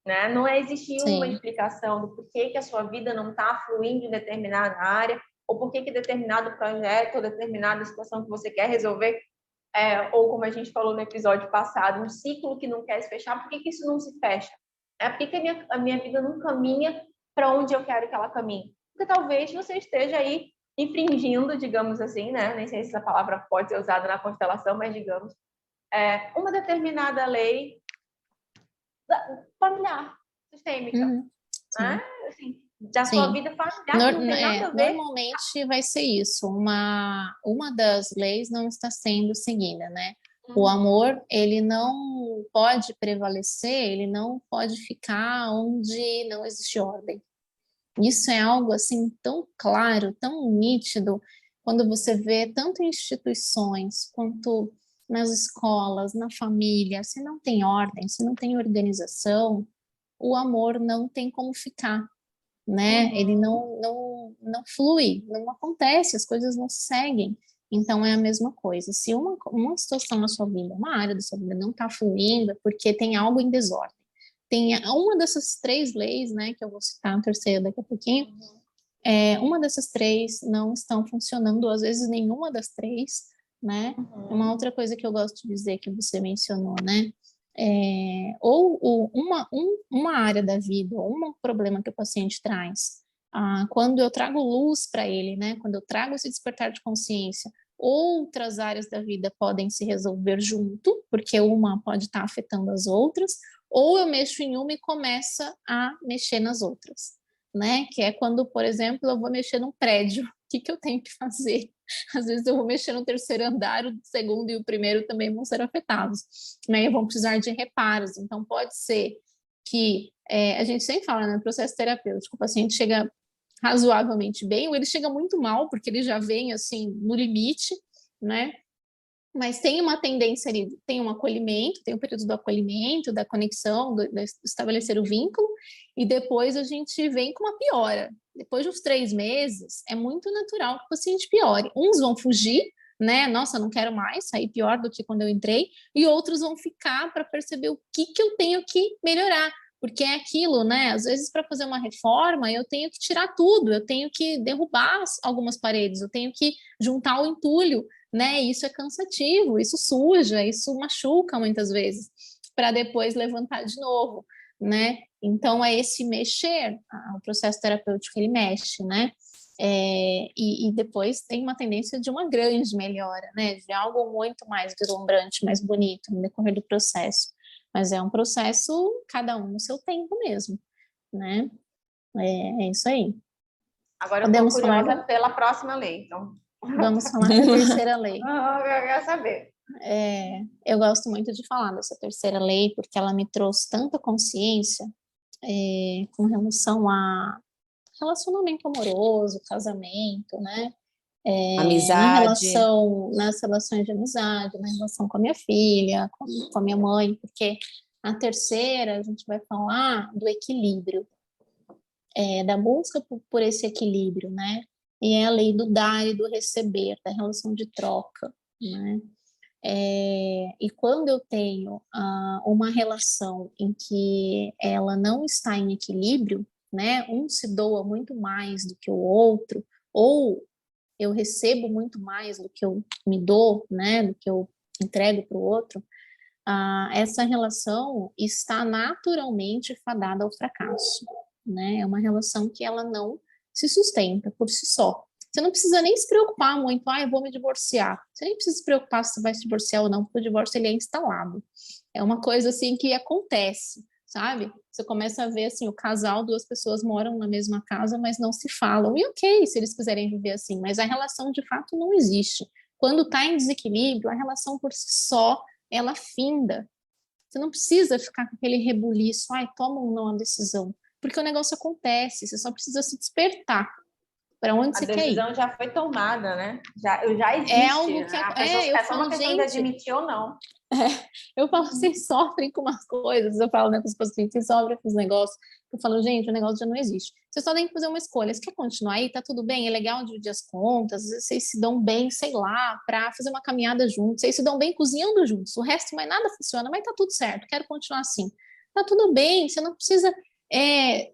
né? Não existe uma explicação do porquê que a sua vida não está fluindo em determinada área, ou porquê que determinado projeto ou determinada situação que você quer resolver, ou como a gente falou no episódio passado, um ciclo que não quer se fechar, por que isso não se fecha? Por que a minha vida não caminha para onde eu quero que ela caminhe? Porque talvez você esteja aí infringindo, digamos assim, né? Nem sei se essa palavra pode ser usada na constelação, mas digamos, uma determinada lei familiar, sistêmica, né? Assim, da sua vida familiar, que não tem nada a ver. Normalmente vai ser isso, uma das leis não está sendo seguida, né? O amor, ele não pode prevalecer, ele não pode ficar onde não existe ordem. Isso é algo assim tão claro, tão nítido, quando você vê tanto em instituições quanto nas escolas, na família, se não tem ordem, se não tem organização, o amor não tem como ficar, né? Ele não flui, não acontece, as coisas não seguem. Então é a mesma coisa. Se uma situação na sua vida, uma área da sua vida não está fluindo, é porque tem algo em desordem. Tem uma dessas 3 leis, né, que eu vou citar a terceira daqui a pouquinho, uma dessas 3 não estão funcionando, às vezes nenhuma das 3, né? Uma outra coisa que eu gosto de dizer, que você mencionou, né? Ou uma área da vida, ou um problema que o paciente traz, quando eu trago luz para ele, né? Quando eu trago esse despertar de consciência, outras áreas da vida podem se resolver junto, porque uma pode estar afetando as outras, ou eu mexo em uma e começa a mexer nas outras, né? Que é quando, por exemplo, eu vou mexer num prédio, o que eu tenho que fazer? Às vezes eu vou mexer no terceiro andar, o segundo e o primeiro também vão ser afetados, né? E vão precisar de reparos. Então, pode ser que, a gente sempre fala, né, processo terapêutico, o paciente chega razoavelmente bem, ou ele chega muito mal, porque ele já vem, assim, no limite, né? Mas tem uma tendência ali, tem um acolhimento, tem o período do acolhimento, da conexão, do estabelecer o vínculo, e depois a gente vem com uma piora. Depois de uns 3 meses, é muito natural que o paciente piore. Uns vão fugir, né? Nossa, não quero mais, sair pior do que quando eu entrei, e outros vão ficar para perceber o que eu tenho que melhorar. Porque é aquilo, né? Às vezes, para fazer uma reforma, eu tenho que tirar tudo, eu tenho que derrubar algumas paredes, eu tenho que juntar o entulho, né? Isso é cansativo, isso suja, isso machuca muitas vezes, para depois levantar de novo, né? Então é esse mexer, o processo terapêutico ele mexe, né? E depois tem uma tendência de uma grande melhora, né? De algo muito mais deslumbrante, mais bonito no decorrer do processo. Mas é um processo, cada um no seu tempo mesmo, né? É isso aí. Agora eu estou curiosa pela próxima lei, então. Vamos falar da terceira lei. Eu quero saber. Eu gosto muito de falar dessa terceira lei, porque ela me trouxe tanta consciência com relação a relacionamento amoroso, casamento, né? Amizade. Nas relações de amizade, na relação com a minha filha, com a minha mãe, porque a terceira a gente vai falar do equilíbrio, da busca por esse equilíbrio, né? E é a lei do dar e do receber, da relação de troca, né? E quando eu tenho uma relação em que ela não está em equilíbrio, né? Um se doa muito mais do que o outro, ou eu recebo muito mais do que eu me dou, né? Do que eu entrego para o outro, essa relação está naturalmente fadada ao fracasso, né? É uma relação que ela não se sustenta por si só. Você não precisa nem se preocupar muito, eu vou me divorciar. Você nem precisa se preocupar se você vai se divorciar ou não, porque o divórcio ele é instalado. É uma coisa assim que acontece, sabe? Você começa a ver assim, o casal, duas pessoas moram na mesma casa, mas não se falam. E ok, se eles quiserem viver assim, mas a relação de fato não existe. Quando está em desequilíbrio, a relação por si só, ela finda. Você não precisa ficar com aquele rebuliço, toma ou não a decisão, porque o negócio acontece, você só precisa se despertar para onde A você quer ir. decisão já foi tomada, né? Já existe. É algo que A pessoa eu é só falo, uma questão de admitir ou não. Eu falo, vocês sofrem com umas coisas, eu falo, né, com os pacientes, vocês sofrem com os negócios. Eu falo, gente, o negócio já não existe. Vocês só têm que fazer uma escolha. Você quer continuar aí? Tá tudo bem? É legal dividir as contas, vocês se dão bem, sei lá, para fazer uma caminhada juntos, vocês se dão bem cozinhando juntos, o resto mais nada funciona, mas tá tudo certo, quero continuar assim. Tá tudo bem, você não precisa,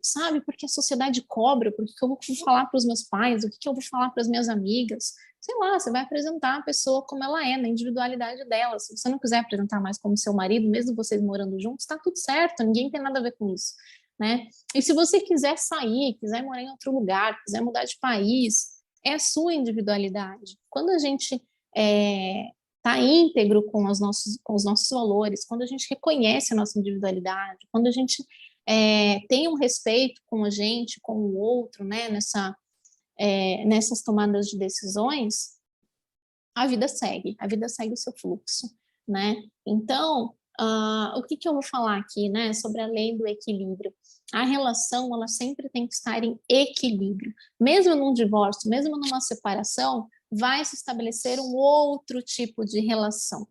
sabe, porque a sociedade cobra, porque eu vou falar para os meus pais, o que eu vou falar para as minhas amigas. Sei lá, você vai apresentar a pessoa como ela é, na individualidade dela. Se você não quiser apresentar mais como seu marido, mesmo vocês morando juntos, tá tudo certo, ninguém tem nada a ver com isso, né? E se você quiser sair, quiser morar em outro lugar, quiser mudar de país, é a sua individualidade. Quando a gente tá íntegro com os nossos valores, quando a gente reconhece a nossa individualidade, quando a gente tem um respeito com a gente, com o outro, né, nessas tomadas de decisões, a vida segue o seu fluxo, né? Então, o que eu vou falar aqui, né, sobre a lei do equilíbrio? A relação, ela sempre tem que estar em equilíbrio. Mesmo num divórcio, mesmo numa separação, vai se estabelecer um outro tipo de relação,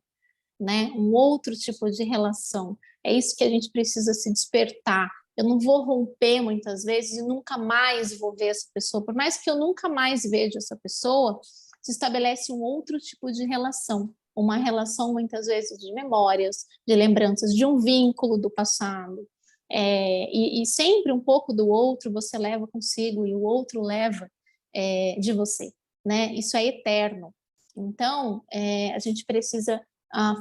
né? Um outro tipo de relação. É isso que a gente precisa se despertar. Eu não vou romper muitas vezes e nunca mais vou ver essa pessoa. Por mais que eu nunca mais veja essa pessoa, se estabelece um outro tipo de relação. Uma relação, muitas vezes, de memórias, de lembranças, de um vínculo do passado. E sempre um pouco do outro você leva consigo e o outro leva de você, né? Isso é eterno. Então, a gente precisa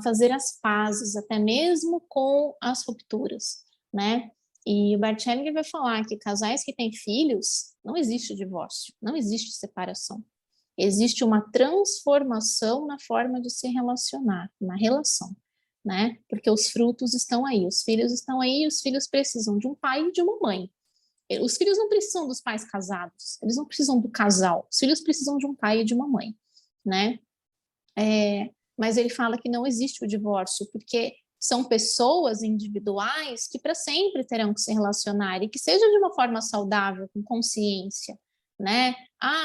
fazer as pazes, até mesmo com as rupturas, né? E o Bert Hellinger vai falar que casais que têm filhos, não existe divórcio, não existe separação. Existe uma transformação na forma de se relacionar, na relação, né? Porque os frutos estão aí, os filhos estão aí, e os filhos precisam de um pai e de uma mãe. Os filhos não precisam dos pais casados, eles não precisam do casal, os filhos precisam de um pai e de uma mãe, né? Mas ele fala que não existe o divórcio, porque são pessoas individuais que para sempre terão que se relacionar e que seja de uma forma saudável, com consciência, né?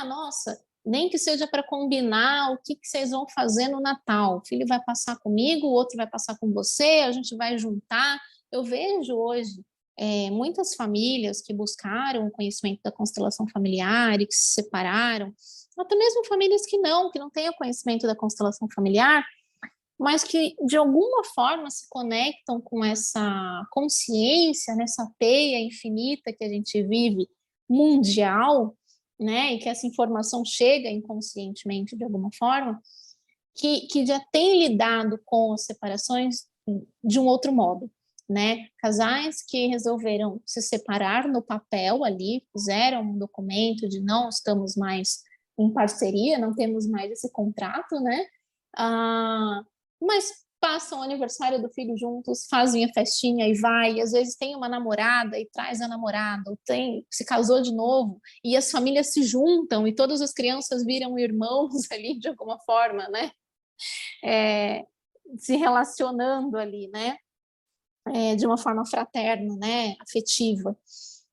Nossa, nem que seja para combinar o que vocês vão fazer no Natal. O filho vai passar comigo, o outro vai passar com você, a gente vai juntar. Eu vejo hoje muitas famílias que buscaram o conhecimento da constelação familiar e que se separaram, até mesmo famílias que não têm o conhecimento da constelação familiar, mas que de alguma forma se conectam com essa consciência, nessa teia infinita que a gente vive mundial, né, e que essa informação chega inconscientemente de alguma forma, que já tem lidado com as separações de um outro modo, né? Casais que resolveram se separar no papel ali, fizeram um documento de não estamos mais em parceria, não temos mais esse contrato, né? Mas passam o aniversário do filho juntos, fazem a festinha e vai, e às vezes tem uma namorada e traz a namorada, ou se casou de novo, e as famílias se juntam, e todas as crianças viram irmãos ali de alguma forma, né? Se relacionando ali, né? De uma forma fraterna, né? Afetiva.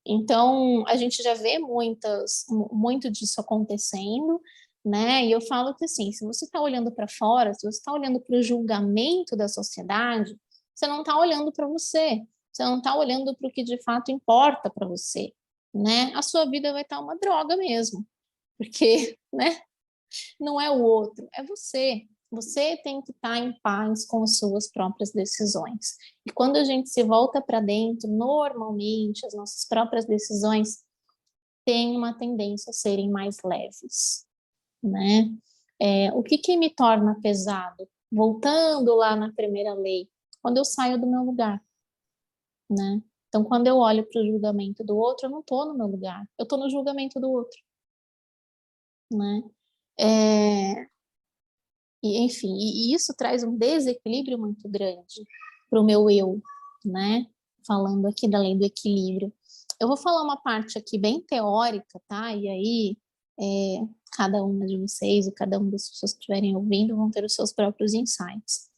Então, a gente já vê muito disso acontecendo, né? E eu falo que, assim, se você está olhando para fora, se você está olhando para o julgamento da sociedade, você não está olhando para você não está olhando para o que de fato importa para você, né? A sua vida vai estar uma droga mesmo, porque, né? Não é o outro, é você. Você tem que estar em paz com as suas próprias decisões. E quando a gente se volta para dentro, normalmente as nossas próprias decisões têm uma tendência a serem mais leves, né? O que me torna pesado? Voltando lá na primeira lei, quando eu saio do meu lugar, né? Então, quando eu olho para o julgamento do outro, eu não estou no meu lugar, eu estou no julgamento do outro. né? Enfim, e isso traz um desequilíbrio muito grande para o meu eu, né? Falando aqui da lei do equilíbrio. Eu vou falar uma parte aqui bem teórica, tá? E aí, cada uma de vocês e cada uma das pessoas que estiverem ouvindo vão ter os seus próprios insights.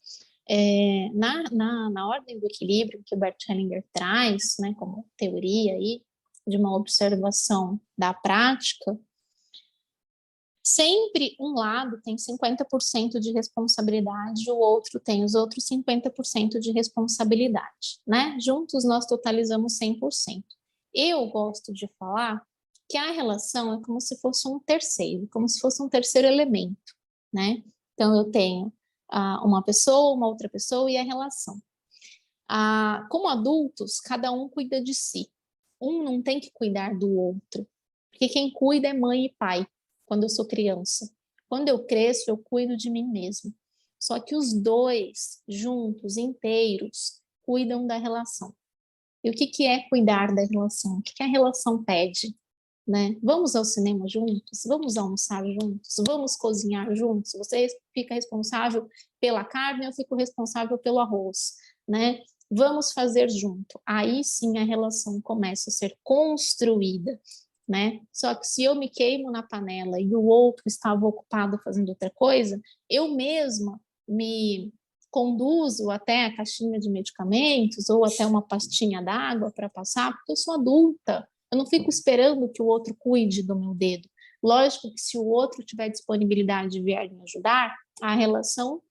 Na ordem do equilíbrio que o Bert Hellinger traz, né, como teoria aí, de uma observação da prática, sempre um lado tem 50% de responsabilidade, o outro tem os outros 50% de responsabilidade, né? Juntos nós totalizamos 100%. Eu gosto de falar que a relação é como se fosse um terceiro, como se fosse um terceiro elemento, né? Então eu tenho uma pessoa, uma outra pessoa e a relação. Como adultos, cada um cuida de si. Um não tem que cuidar do outro, porque quem cuida é mãe e pai, quando eu sou criança. Quando eu cresço, eu cuido de mim mesmo. Só que os dois, juntos, inteiros, cuidam da relação. E o que é cuidar da relação? O que a relação pede? Né? Vamos ao cinema juntos? Vamos almoçar juntos? Vamos cozinhar juntos? Você fica responsável pela carne, eu fico responsável pelo arroz, né? Vamos fazer junto. Aí sim a relação começa a ser construída, né? Só que se eu me queimo na panela e o outro estava ocupado fazendo outra coisa, eu mesma me conduzo até a caixinha de medicamentos ou até uma pastinha d'água para passar, porque eu sou adulta. Eu não fico esperando que o outro cuide do meu dedo. Lógico que se o outro tiver disponibilidade de vier me ajudar, a relação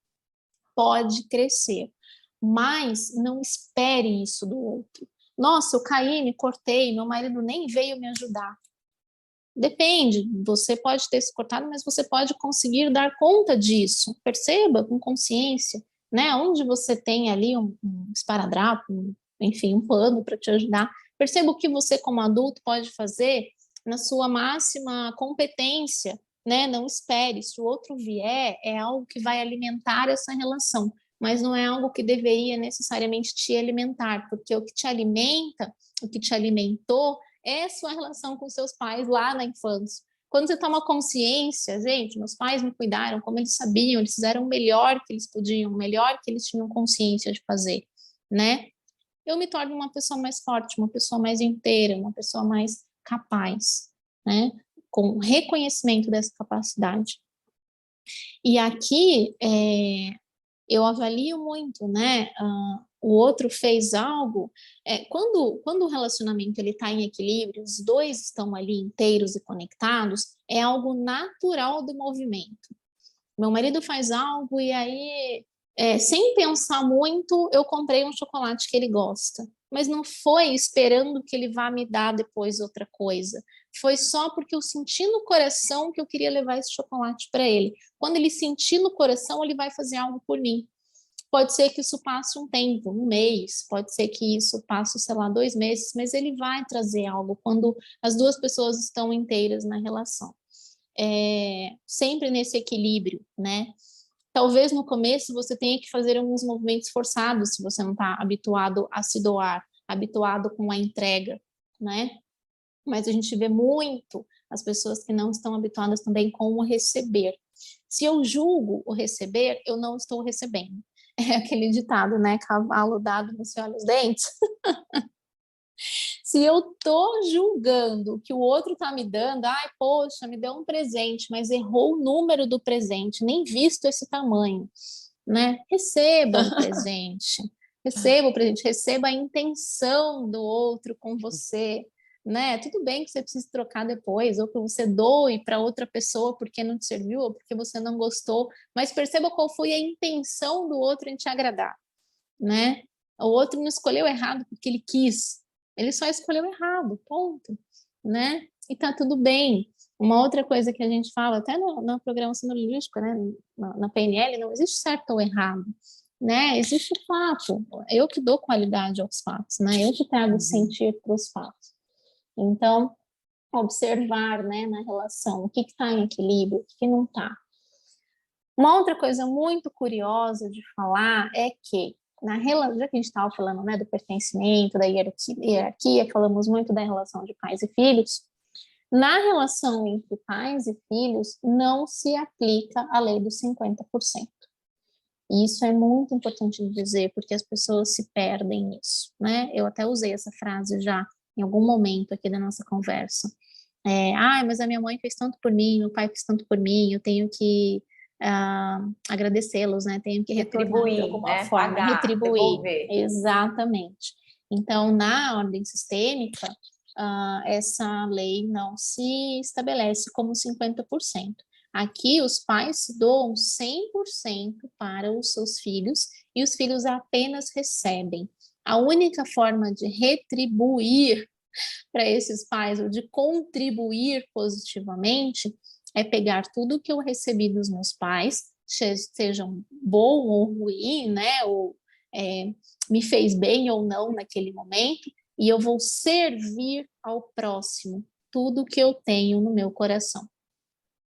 pode crescer. Mas não espere isso do outro. Nossa, eu caí, me cortei, meu marido nem veio me ajudar. Depende, você pode ter se cortado, mas você pode conseguir dar conta disso. Perceba com consciência, né? Onde você tem ali um esparadrapo, enfim, um pano para te ajudar. Perceba o que você, como adulto, pode fazer na sua máxima competência, né? Não espere. Se o outro vier, é algo que vai alimentar essa relação, mas não é algo que deveria necessariamente te alimentar, porque o que te alimenta, o que te alimentou, é sua relação com seus pais lá na infância. Quando você toma consciência, gente, meus pais me cuidaram como eles sabiam, eles fizeram o melhor que eles podiam, o melhor que eles tinham consciência de fazer, né? Eu me torno uma pessoa mais forte, uma pessoa mais inteira, uma pessoa mais capaz, né? Com reconhecimento dessa capacidade. E aqui, eu avalio muito, né? O outro fez algo. Quando o relacionamento ele está em equilíbrio, os dois estão ali inteiros e conectados, é algo natural do movimento. Meu marido faz algo e aí, sem pensar muito, eu comprei um chocolate que ele gosta. Mas não foi esperando que ele vá me dar depois outra coisa. Foi só porque eu senti no coração que eu queria levar esse chocolate para ele. Quando ele sentir no coração, ele vai fazer algo por mim. Pode ser que isso passe um tempo, um mês, pode ser que isso passe, sei lá, 2 meses, mas ele vai trazer algo quando as duas pessoas estão inteiras na relação. Sempre nesse equilíbrio, né? Talvez no começo você tenha que fazer alguns movimentos forçados, se você não está habituado a se doar, habituado com a entrega, né? Mas a gente vê muito as pessoas que não estão habituadas também com o receber. Se eu julgo o receber, eu não estou recebendo. É aquele ditado, né? Cavalo dado não se olha os dentes. Se eu tô julgando que o outro tá me dando, ai, poxa, me deu um presente, mas errou o número do presente, nem visto esse tamanho, né? Receba o presente. Receba o presente, receba a intenção do outro com você, né? Tudo bem que você precisa trocar depois, ou que você doe para outra pessoa porque não te serviu, ou porque você não gostou, mas perceba qual foi a intenção do outro em te agradar, né? O outro não escolheu errado porque ele quis, ele só escolheu errado, ponto, né? E tá tudo bem. Uma outra coisa que a gente fala, até na programação neurolinguística, né? Na PNL, não existe certo ou errado, né? Existe o fato. Eu que dou qualidade aos fatos, né? Eu que trago sentir para os fatos. Então, observar, né, na relação, o que está em equilíbrio, o que não está. Uma outra coisa muito curiosa de falar é que, já que a gente estava falando, né, do pertencimento, da hierarquia, falamos muito da relação de pais e filhos, Na relação entre pais e filhos, não se aplica a lei dos 50%. E isso é muito importante de dizer, porque as pessoas se perdem nisso, né? Eu até usei essa frase já em algum momento aqui da nossa conversa. Mas a minha mãe fez tanto por mim, meu pai fez tanto por mim, eu tenho que agradecê-los, né? Tenho que retornar de alguma forma, pagar, retribuir. devolver. Exatamente. Então, na ordem sistêmica, essa lei não se estabelece como 50%. Aqui, os pais doam 100% para os seus filhos e os filhos apenas recebem. A única forma de retribuir para esses pais ou de contribuir positivamente é pegar tudo que eu recebi dos meus pais, sejam bom ou ruim, né? Ou me fez bem ou não naquele momento, e eu vou servir ao próximo tudo que eu tenho no meu coração,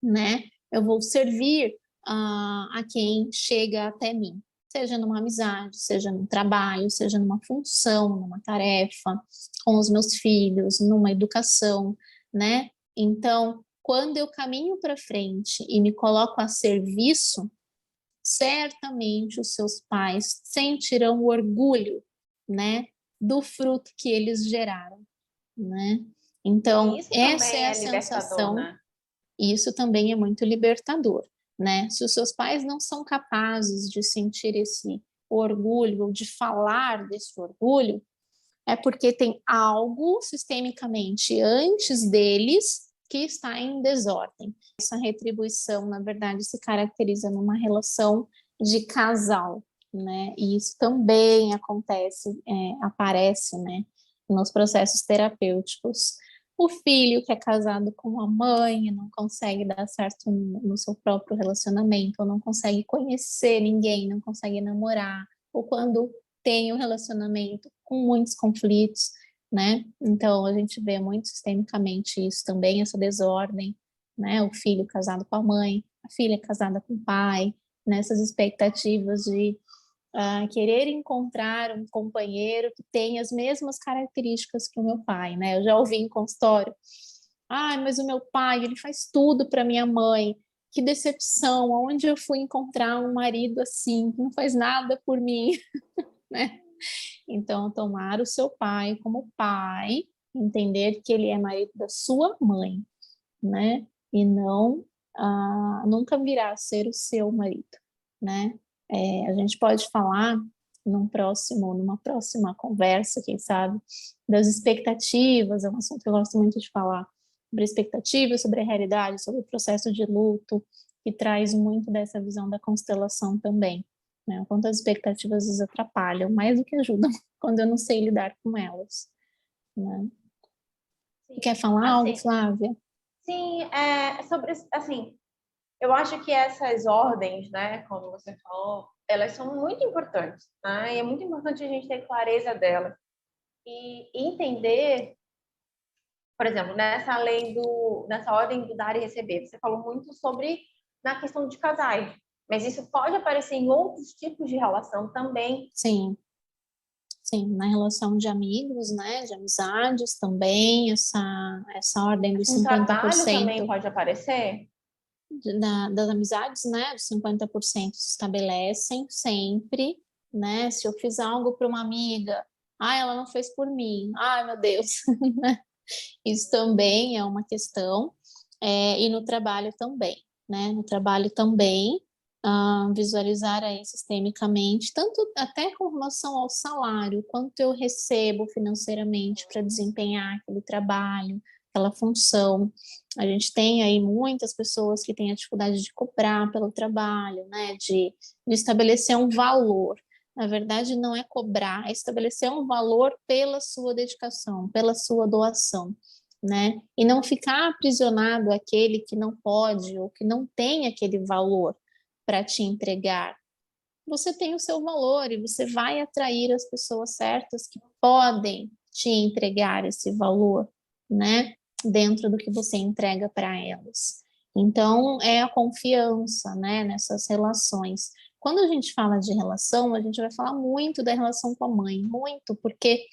né? Eu vou servir a quem chega até mim, seja numa amizade, seja num trabalho, seja numa função, numa tarefa, com os meus filhos, numa educação, né? Então, quando eu caminho para frente e me coloco a serviço, certamente os seus pais sentirão orgulho, né, do fruto que eles geraram, né? Então, essa é a sensação. Né? Isso também é muito libertador, né? Se os seus pais não são capazes de sentir esse orgulho ou de falar desse orgulho, é porque tem algo sistemicamente antes deles que está em desordem. Essa retribuição, na verdade, se caracteriza numa relação de casal, né? E isso também acontece, aparece, né, nos processos terapêuticos. O filho que é casado com a mãe não consegue dar certo no seu próprio relacionamento, ou não consegue conhecer ninguém, não consegue namorar, ou quando tem um relacionamento com muitos conflitos, né? Então, a gente vê muito sistemicamente isso também, essa desordem, né? O filho casado com a mãe, a filha casada com o pai, nessas expectativas de querer encontrar um companheiro que tenha as mesmas características que o meu pai, né? Eu já ouvi em consultório, mas o meu pai, ele faz tudo para minha mãe, que decepção, onde eu fui encontrar um marido assim, que não faz nada por mim, né? Então, tomar o seu pai como pai, entender que ele é marido da sua mãe, né? E não nunca virá a ser o seu marido, né? A gente pode falar numa próxima conversa, quem sabe, das expectativas, é um assunto que eu gosto muito de falar, sobre expectativas, sobre a realidade, sobre o processo de luto, que traz muito dessa visão da constelação também, né? Quanto as expectativas às vezes atrapalham, mais do que ajudam, quando eu não sei lidar com elas, né? Sim, Quer falar algo, Flávia? Sim, sobre, assim, eu acho que essas ordens, né, como você falou, elas são muito importantes, né? E é muito importante a gente ter clareza delas e entender, por exemplo, nessa ordem do dar e receber, você falou muito sobre na questão de casais, mas isso pode aparecer em outros tipos de relação também. Sim, na relação de amigos, né, de amizades também, essa ordem dos 50%. No trabalho também pode aparecer? Das amizades, né, dos 50% se estabelecem sempre, né, se eu fiz algo para uma amiga, ela não fez por mim, meu Deus, isso também é uma questão, e no trabalho também, né, no trabalho também, visualizar aí sistemicamente, tanto até com relação ao salário, quanto eu recebo financeiramente para desempenhar aquele trabalho, aquela função. A gente tem aí muitas pessoas que têm a dificuldade de cobrar pelo trabalho, né, de estabelecer um valor. Na verdade, não é cobrar, é estabelecer um valor pela sua dedicação, pela sua doação, né? E não ficar aprisionado àquele que não pode ou que não tem aquele valor para te entregar. Você tem o seu valor e você vai atrair as pessoas certas que podem te entregar esse valor, né? Dentro do que você entrega para elas. Então, é a confiança, né? Nessas relações. Quando a gente fala de relação, a gente vai falar muito da relação com a mãe, muito, porque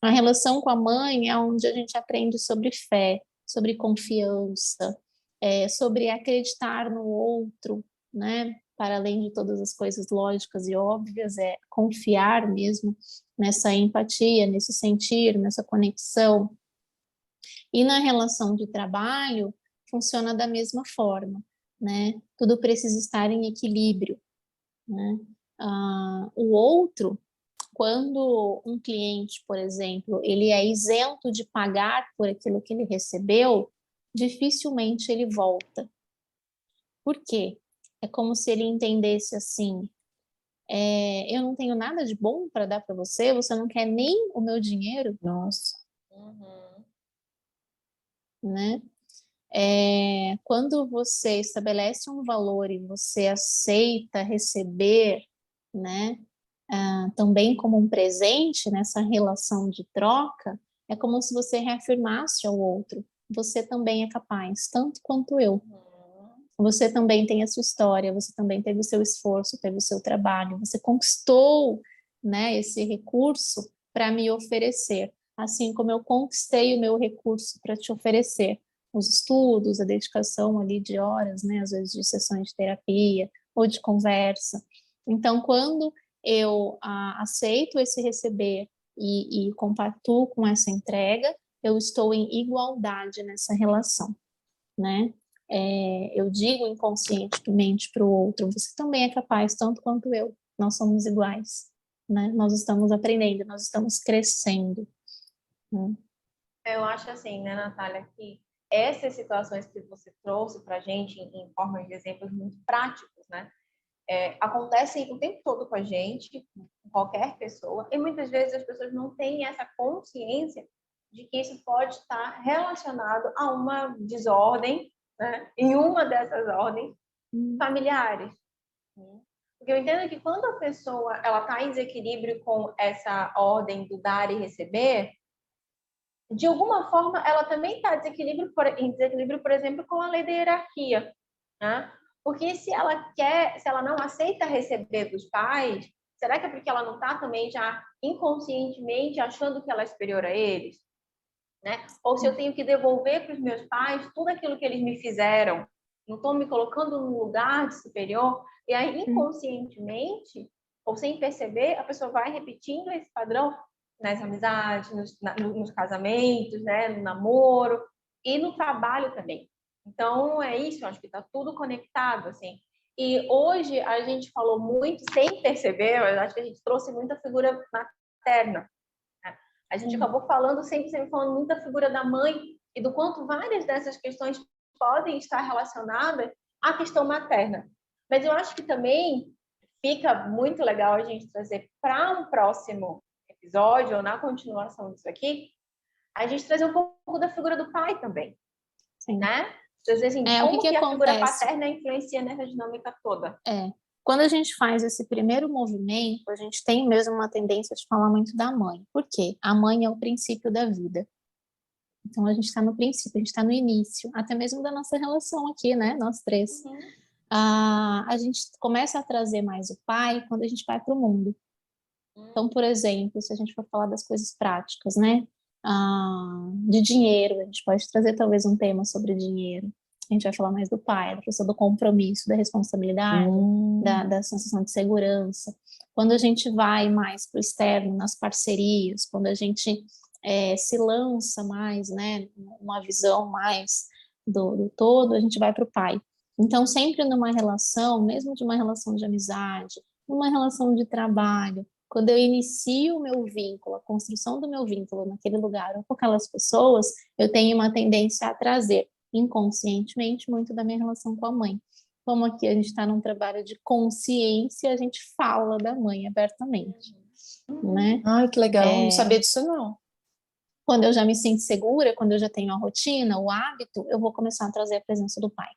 a relação com a mãe é onde a gente aprende sobre fé, sobre confiança, sobre acreditar no outro, né? Para além de todas as coisas lógicas e óbvias, é confiar mesmo nessa empatia, nesse sentir, nessa conexão. E na relação de trabalho, funciona da mesma forma, né? Tudo precisa estar em equilíbrio, né? O outro, quando um cliente, por exemplo, ele é isento de pagar por aquilo que ele recebeu, dificilmente ele volta. Por quê? É como se ele entendesse assim, eu não tenho nada de bom para dar para você, você não quer nem o meu dinheiro? Nossa. Né? Quando você estabelece um valor e você aceita receber, né, também como um presente nessa relação de troca, é como se você reafirmasse ao outro: você também é capaz, tanto quanto eu. Você também tem a sua história, você também teve o seu esforço, teve o seu trabalho, você conquistou, né, esse recurso para me oferecer, assim como eu conquistei o meu recurso para te oferecer os estudos, a dedicação ali de horas, né, às vezes de sessões de terapia ou de conversa. Então, quando eu aceito esse receber e compactuo com essa entrega, eu estou em igualdade nessa relação, né? Eu digo inconscientemente para o outro: você também é capaz, tanto quanto eu, nós somos iguais, né? Nós estamos aprendendo, nós estamos crescendo. Né? Eu acho assim, né, Natália, que essas situações que você trouxe para a gente em forma de exemplos muito práticos, né? Acontecem o tempo todo com a gente, com qualquer pessoa, e muitas vezes as pessoas não têm essa consciência de que isso pode estar relacionado a uma desordem, né, em uma dessas ordens familiares. Porque eu entendo que quando a pessoa ela está em desequilíbrio com essa ordem do dar e receber, de alguma forma ela também está em desequilíbrio, por exemplo, com a lei da hierarquia, né? Porque se ela não aceita receber dos pais, será que é porque ela não está também já inconscientemente achando que ela é superior a eles? Né? Ou se eu tenho que devolver para os meus pais tudo aquilo que eles me fizeram, não estou me colocando num lugar de superior, e aí inconscientemente, ou sem perceber, a pessoa vai repetindo esse padrão nas amizades, nos casamentos, né? No namoro e no trabalho também. Então, é isso, eu acho que está tudo conectado, assim. E hoje a gente falou muito, sem perceber, eu acho que a gente trouxe muita figura materna. A gente acabou falando, sempre falando muito da figura da mãe e do quanto várias dessas questões podem estar relacionadas à questão materna. Mas eu acho que também fica muito legal a gente trazer para um próximo episódio, ou na continuação disso aqui, a gente trazer um pouco da figura do pai também. Sim. Né? Dizer assim, como que a figura paterna influencia nessa dinâmica toda. Quando a gente faz esse primeiro movimento, a gente tem mesmo uma tendência de falar muito da mãe. Por quê? A mãe é o princípio da vida. Então, a gente está no princípio, a gente está no início, até mesmo da nossa relação aqui, né? Nós três. A gente começa a trazer mais o pai quando a gente vai para o mundo. Então, por exemplo, se a gente for falar das coisas práticas, né? De dinheiro, a gente pode trazer talvez um tema sobre dinheiro. A gente vai falar mais do pai, da questão do compromisso, da responsabilidade, da sensação de segurança. Quando a gente vai mais para o externo, nas parcerias, quando a gente se lança mais, né, uma visão mais do todo, a gente vai para o pai. Então, sempre numa relação, mesmo de uma relação de amizade, numa relação de trabalho, quando eu inicio o meu vínculo, a construção do meu vínculo naquele lugar ou com aquelas pessoas, eu tenho uma tendência a trazer inconscientemente muito da minha relação com a mãe. Como aqui a gente está num trabalho de consciência, a gente fala da mãe abertamente, né? Ai, que legal, não sabia disso não. Quando eu já me sinto segura, quando eu já tenho a rotina, o hábito, eu vou começar a trazer a presença do pai.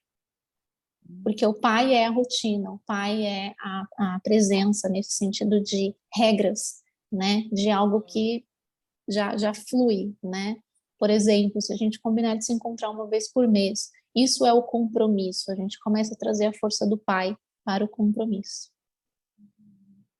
Porque o pai é a rotina, o pai é a presença nesse sentido de regras, né? De algo que já flui, né? Por exemplo, se a gente combinar de se encontrar uma vez por mês, isso é o compromisso. A gente começa a trazer a força do pai para o compromisso.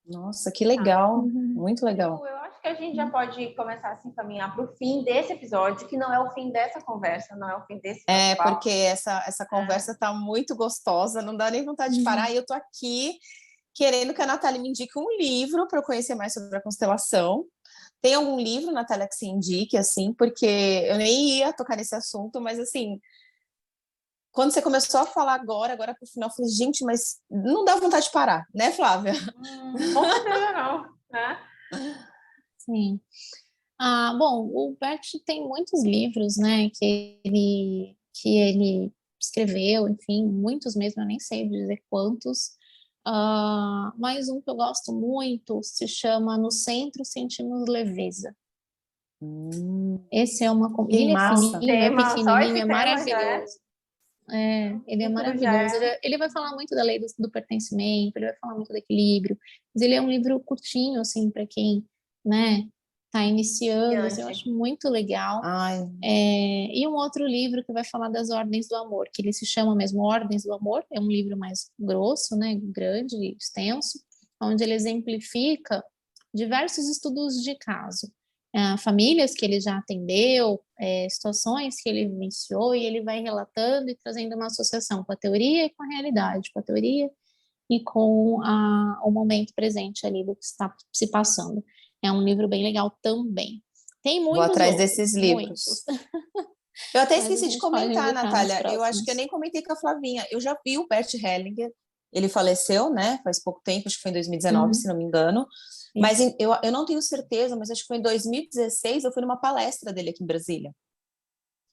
Nossa, que legal, muito legal. Eu acho que a gente já pode começar a se encaminhar para o fim desse episódio, que não é o fim dessa conversa, não é o fim desse bate-papo. Porque essa conversa está muito gostosa, não dá nem vontade de parar, e eu tô aqui querendo que a Natália me indique um livro para eu conhecer mais sobre a constelação. Tem algum livro, Natália, que se indique, assim, porque eu nem ia tocar nesse assunto, mas assim, quando você começou a falar agora para o final, eu falei, gente, mas não dá vontade de parar, né, Flávia? Com certeza não, né? Sim. Bom, o Bert tem muitos livros, né, que ele escreveu, enfim, muitos mesmo, eu nem sei dizer quantos. Mas um que eu gosto muito se chama No Centro Sentimos Leveza. Esse é uma... Ele é fininho, é pequenininho, é maravilhoso. Ele é maravilhoso. Ele vai falar muito da lei do pertencimento, ele vai falar muito do equilíbrio, mas ele é um livro curtinho, assim, para quem, né, está iniciando, assim, eu acho muito legal. E um outro livro que vai falar das ordens do amor, que ele se chama mesmo Ordens do Amor, é um livro mais grosso, né, grande, extenso, onde ele exemplifica diversos estudos de caso. Famílias que ele já atendeu, situações que ele vivenciou, e ele vai relatando e trazendo uma associação com a teoria e com a realidade, com a teoria e com o momento presente ali do que está se passando. É um livro bem legal também. Tem muitos Vou atrás outros, desses livros. Eu até esqueci de comentar, Natália, eu acho que eu nem comentei com a Flavinha, eu já vi o Bert Hellinger, ele faleceu, né, faz pouco tempo, acho que foi em 2019, se não me engano, mas eu não tenho certeza, mas acho que foi em 2016, eu fui numa palestra dele aqui em Brasília.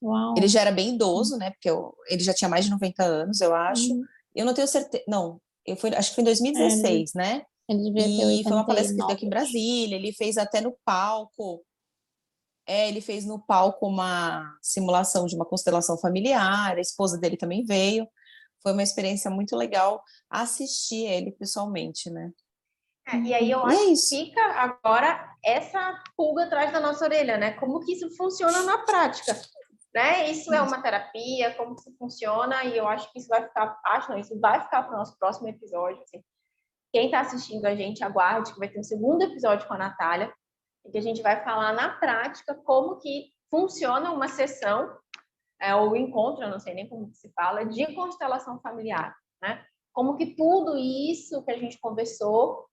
Uau. Ele já era bem idoso, né, porque ele já tinha mais de 90 anos, eu acho. Eu não tenho certeza, não, acho que foi em 2016, né? Ele devia ter 89. Foi uma palestra que ele deu aqui em Brasília, ele fez até no palco. Ele fez no palco uma simulação de uma constelação familiar, a esposa dele também veio. Foi uma experiência muito legal assistir ele pessoalmente, né? E aí eu acho que fica agora essa pulga atrás da nossa orelha, né? Como que isso funciona na prática, né? Isso é uma terapia, como que isso funciona, e eu acho que isso vai ficar, isso vai ficar para o nosso próximo episódio. Assim. Quem está assistindo a gente, aguarde que vai ter um segundo episódio com a Natália, em que a gente vai falar na prática como que funciona uma sessão, ou encontro, eu não sei nem como se fala, de constelação familiar, né? Como que tudo isso que a gente conversou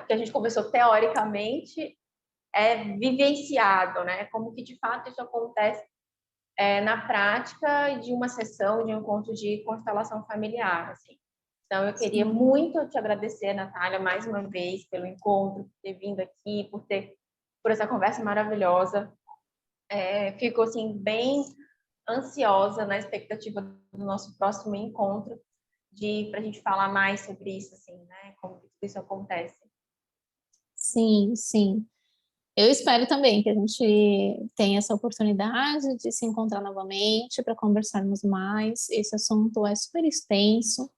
que a gente conversou teoricamente, é vivenciado, né? Como que de fato isso acontece na prática de uma sessão, de um encontro de constelação familiar, assim. Então, eu queria muito te agradecer, Natália, mais uma vez, pelo encontro, por ter vindo aqui, por essa conversa maravilhosa. Fico, assim, bem ansiosa na expectativa do nosso próximo encontro, para a gente falar mais sobre isso, assim, né? Como que isso acontece. Sim, sim. Eu espero também que a gente tenha essa oportunidade de se encontrar novamente para conversarmos mais. Esse assunto é super extenso,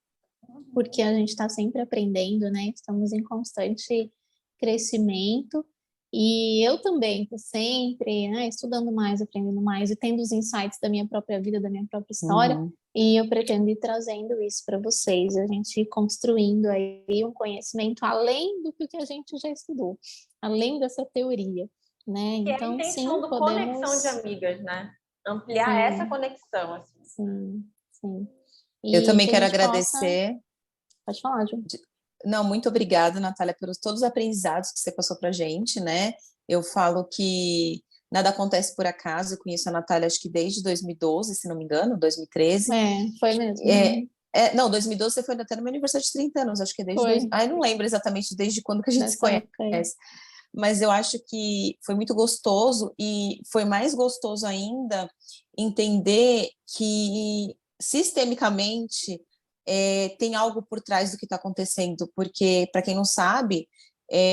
porque a gente está sempre aprendendo, né? Estamos em constante crescimento. E eu também estou sempre, né, estudando mais, aprendendo mais e tendo os insights da minha própria vida, da minha própria história. E eu pretendo ir trazendo isso para vocês, a gente ir construindo aí um conhecimento além do que a gente já estudou, além dessa teoria, né? Então, a intenção do Conexão de Amigas, né? Ampliar essa conexão, assim. Sim. Eu também quero agradecer. Pode falar, Ju. Não, muito obrigada, Natália, pelos todos os aprendizados que você passou para a gente, né? Eu falo que nada acontece por acaso, eu conheço a Natália acho que desde 2012, se não me engano, 2013. Foi mesmo. Não, 2012 você foi até no meu aniversário de 30 anos, acho que desde... eu não lembro exatamente desde quando que a gente se conhece. Mas eu acho que foi muito gostoso e foi mais gostoso ainda entender que sistemicamente tem algo por trás do que está acontecendo, porque, para quem não sabe,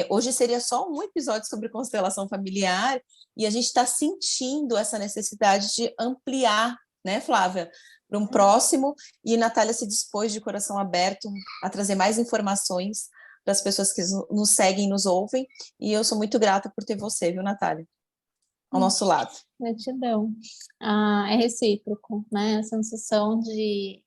hoje seria só um episódio sobre constelação familiar e a gente está sentindo essa necessidade de ampliar, né, Flávia, para um próximo, e Natália se dispôs de coração aberto a trazer mais informações para as pessoas que nos seguem e nos ouvem, e eu sou muito grata por ter você, viu, Natália, ao nosso lado. Gratidão. É recíproco, né? A sensação de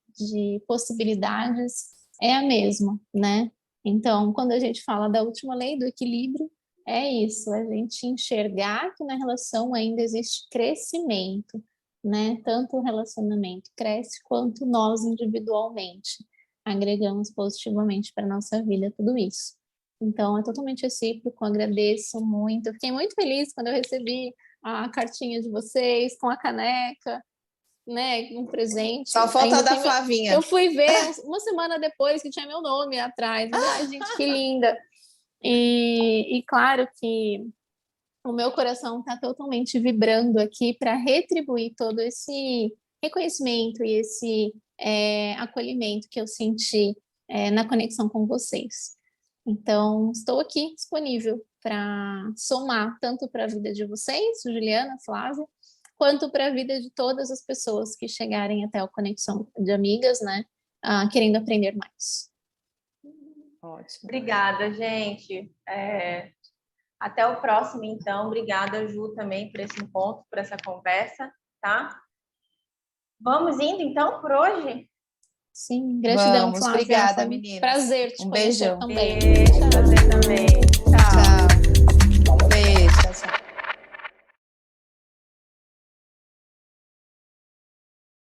possibilidades é a mesma, né? Então, quando a gente fala da última lei do equilíbrio, é isso, a gente enxergar que na relação ainda existe crescimento, né? Tanto o relacionamento cresce quanto nós individualmente agregamos positivamente para a nossa vida tudo isso. Então, é totalmente recíproco, agradeço muito. Eu fiquei muito feliz quando eu recebi a cartinha de vocês com a caneca, né, um presente. Só falta a da Flavinha. Eu fui ver uma semana depois que tinha meu nome atrás. Ai, gente, que linda! E claro que o meu coração está totalmente vibrando aqui para retribuir todo esse reconhecimento e esse acolhimento que eu senti na conexão com vocês. Então, estou aqui disponível para somar tanto para a vida de vocês, Juliana, Flávia, quanto para a vida de todas as pessoas que chegarem até a Conexão de Amigas, né, querendo aprender mais. Ótimo. Obrigada, gente. Até o próximo, então. Obrigada, Ju, também, por esse encontro, por essa conversa, tá? Vamos indo, então, por hoje? Sim, gratidão, Vamos, Flávia. obrigada, meninas. Prazer te conhecer beijão. também. Beijo, você também. Tchau.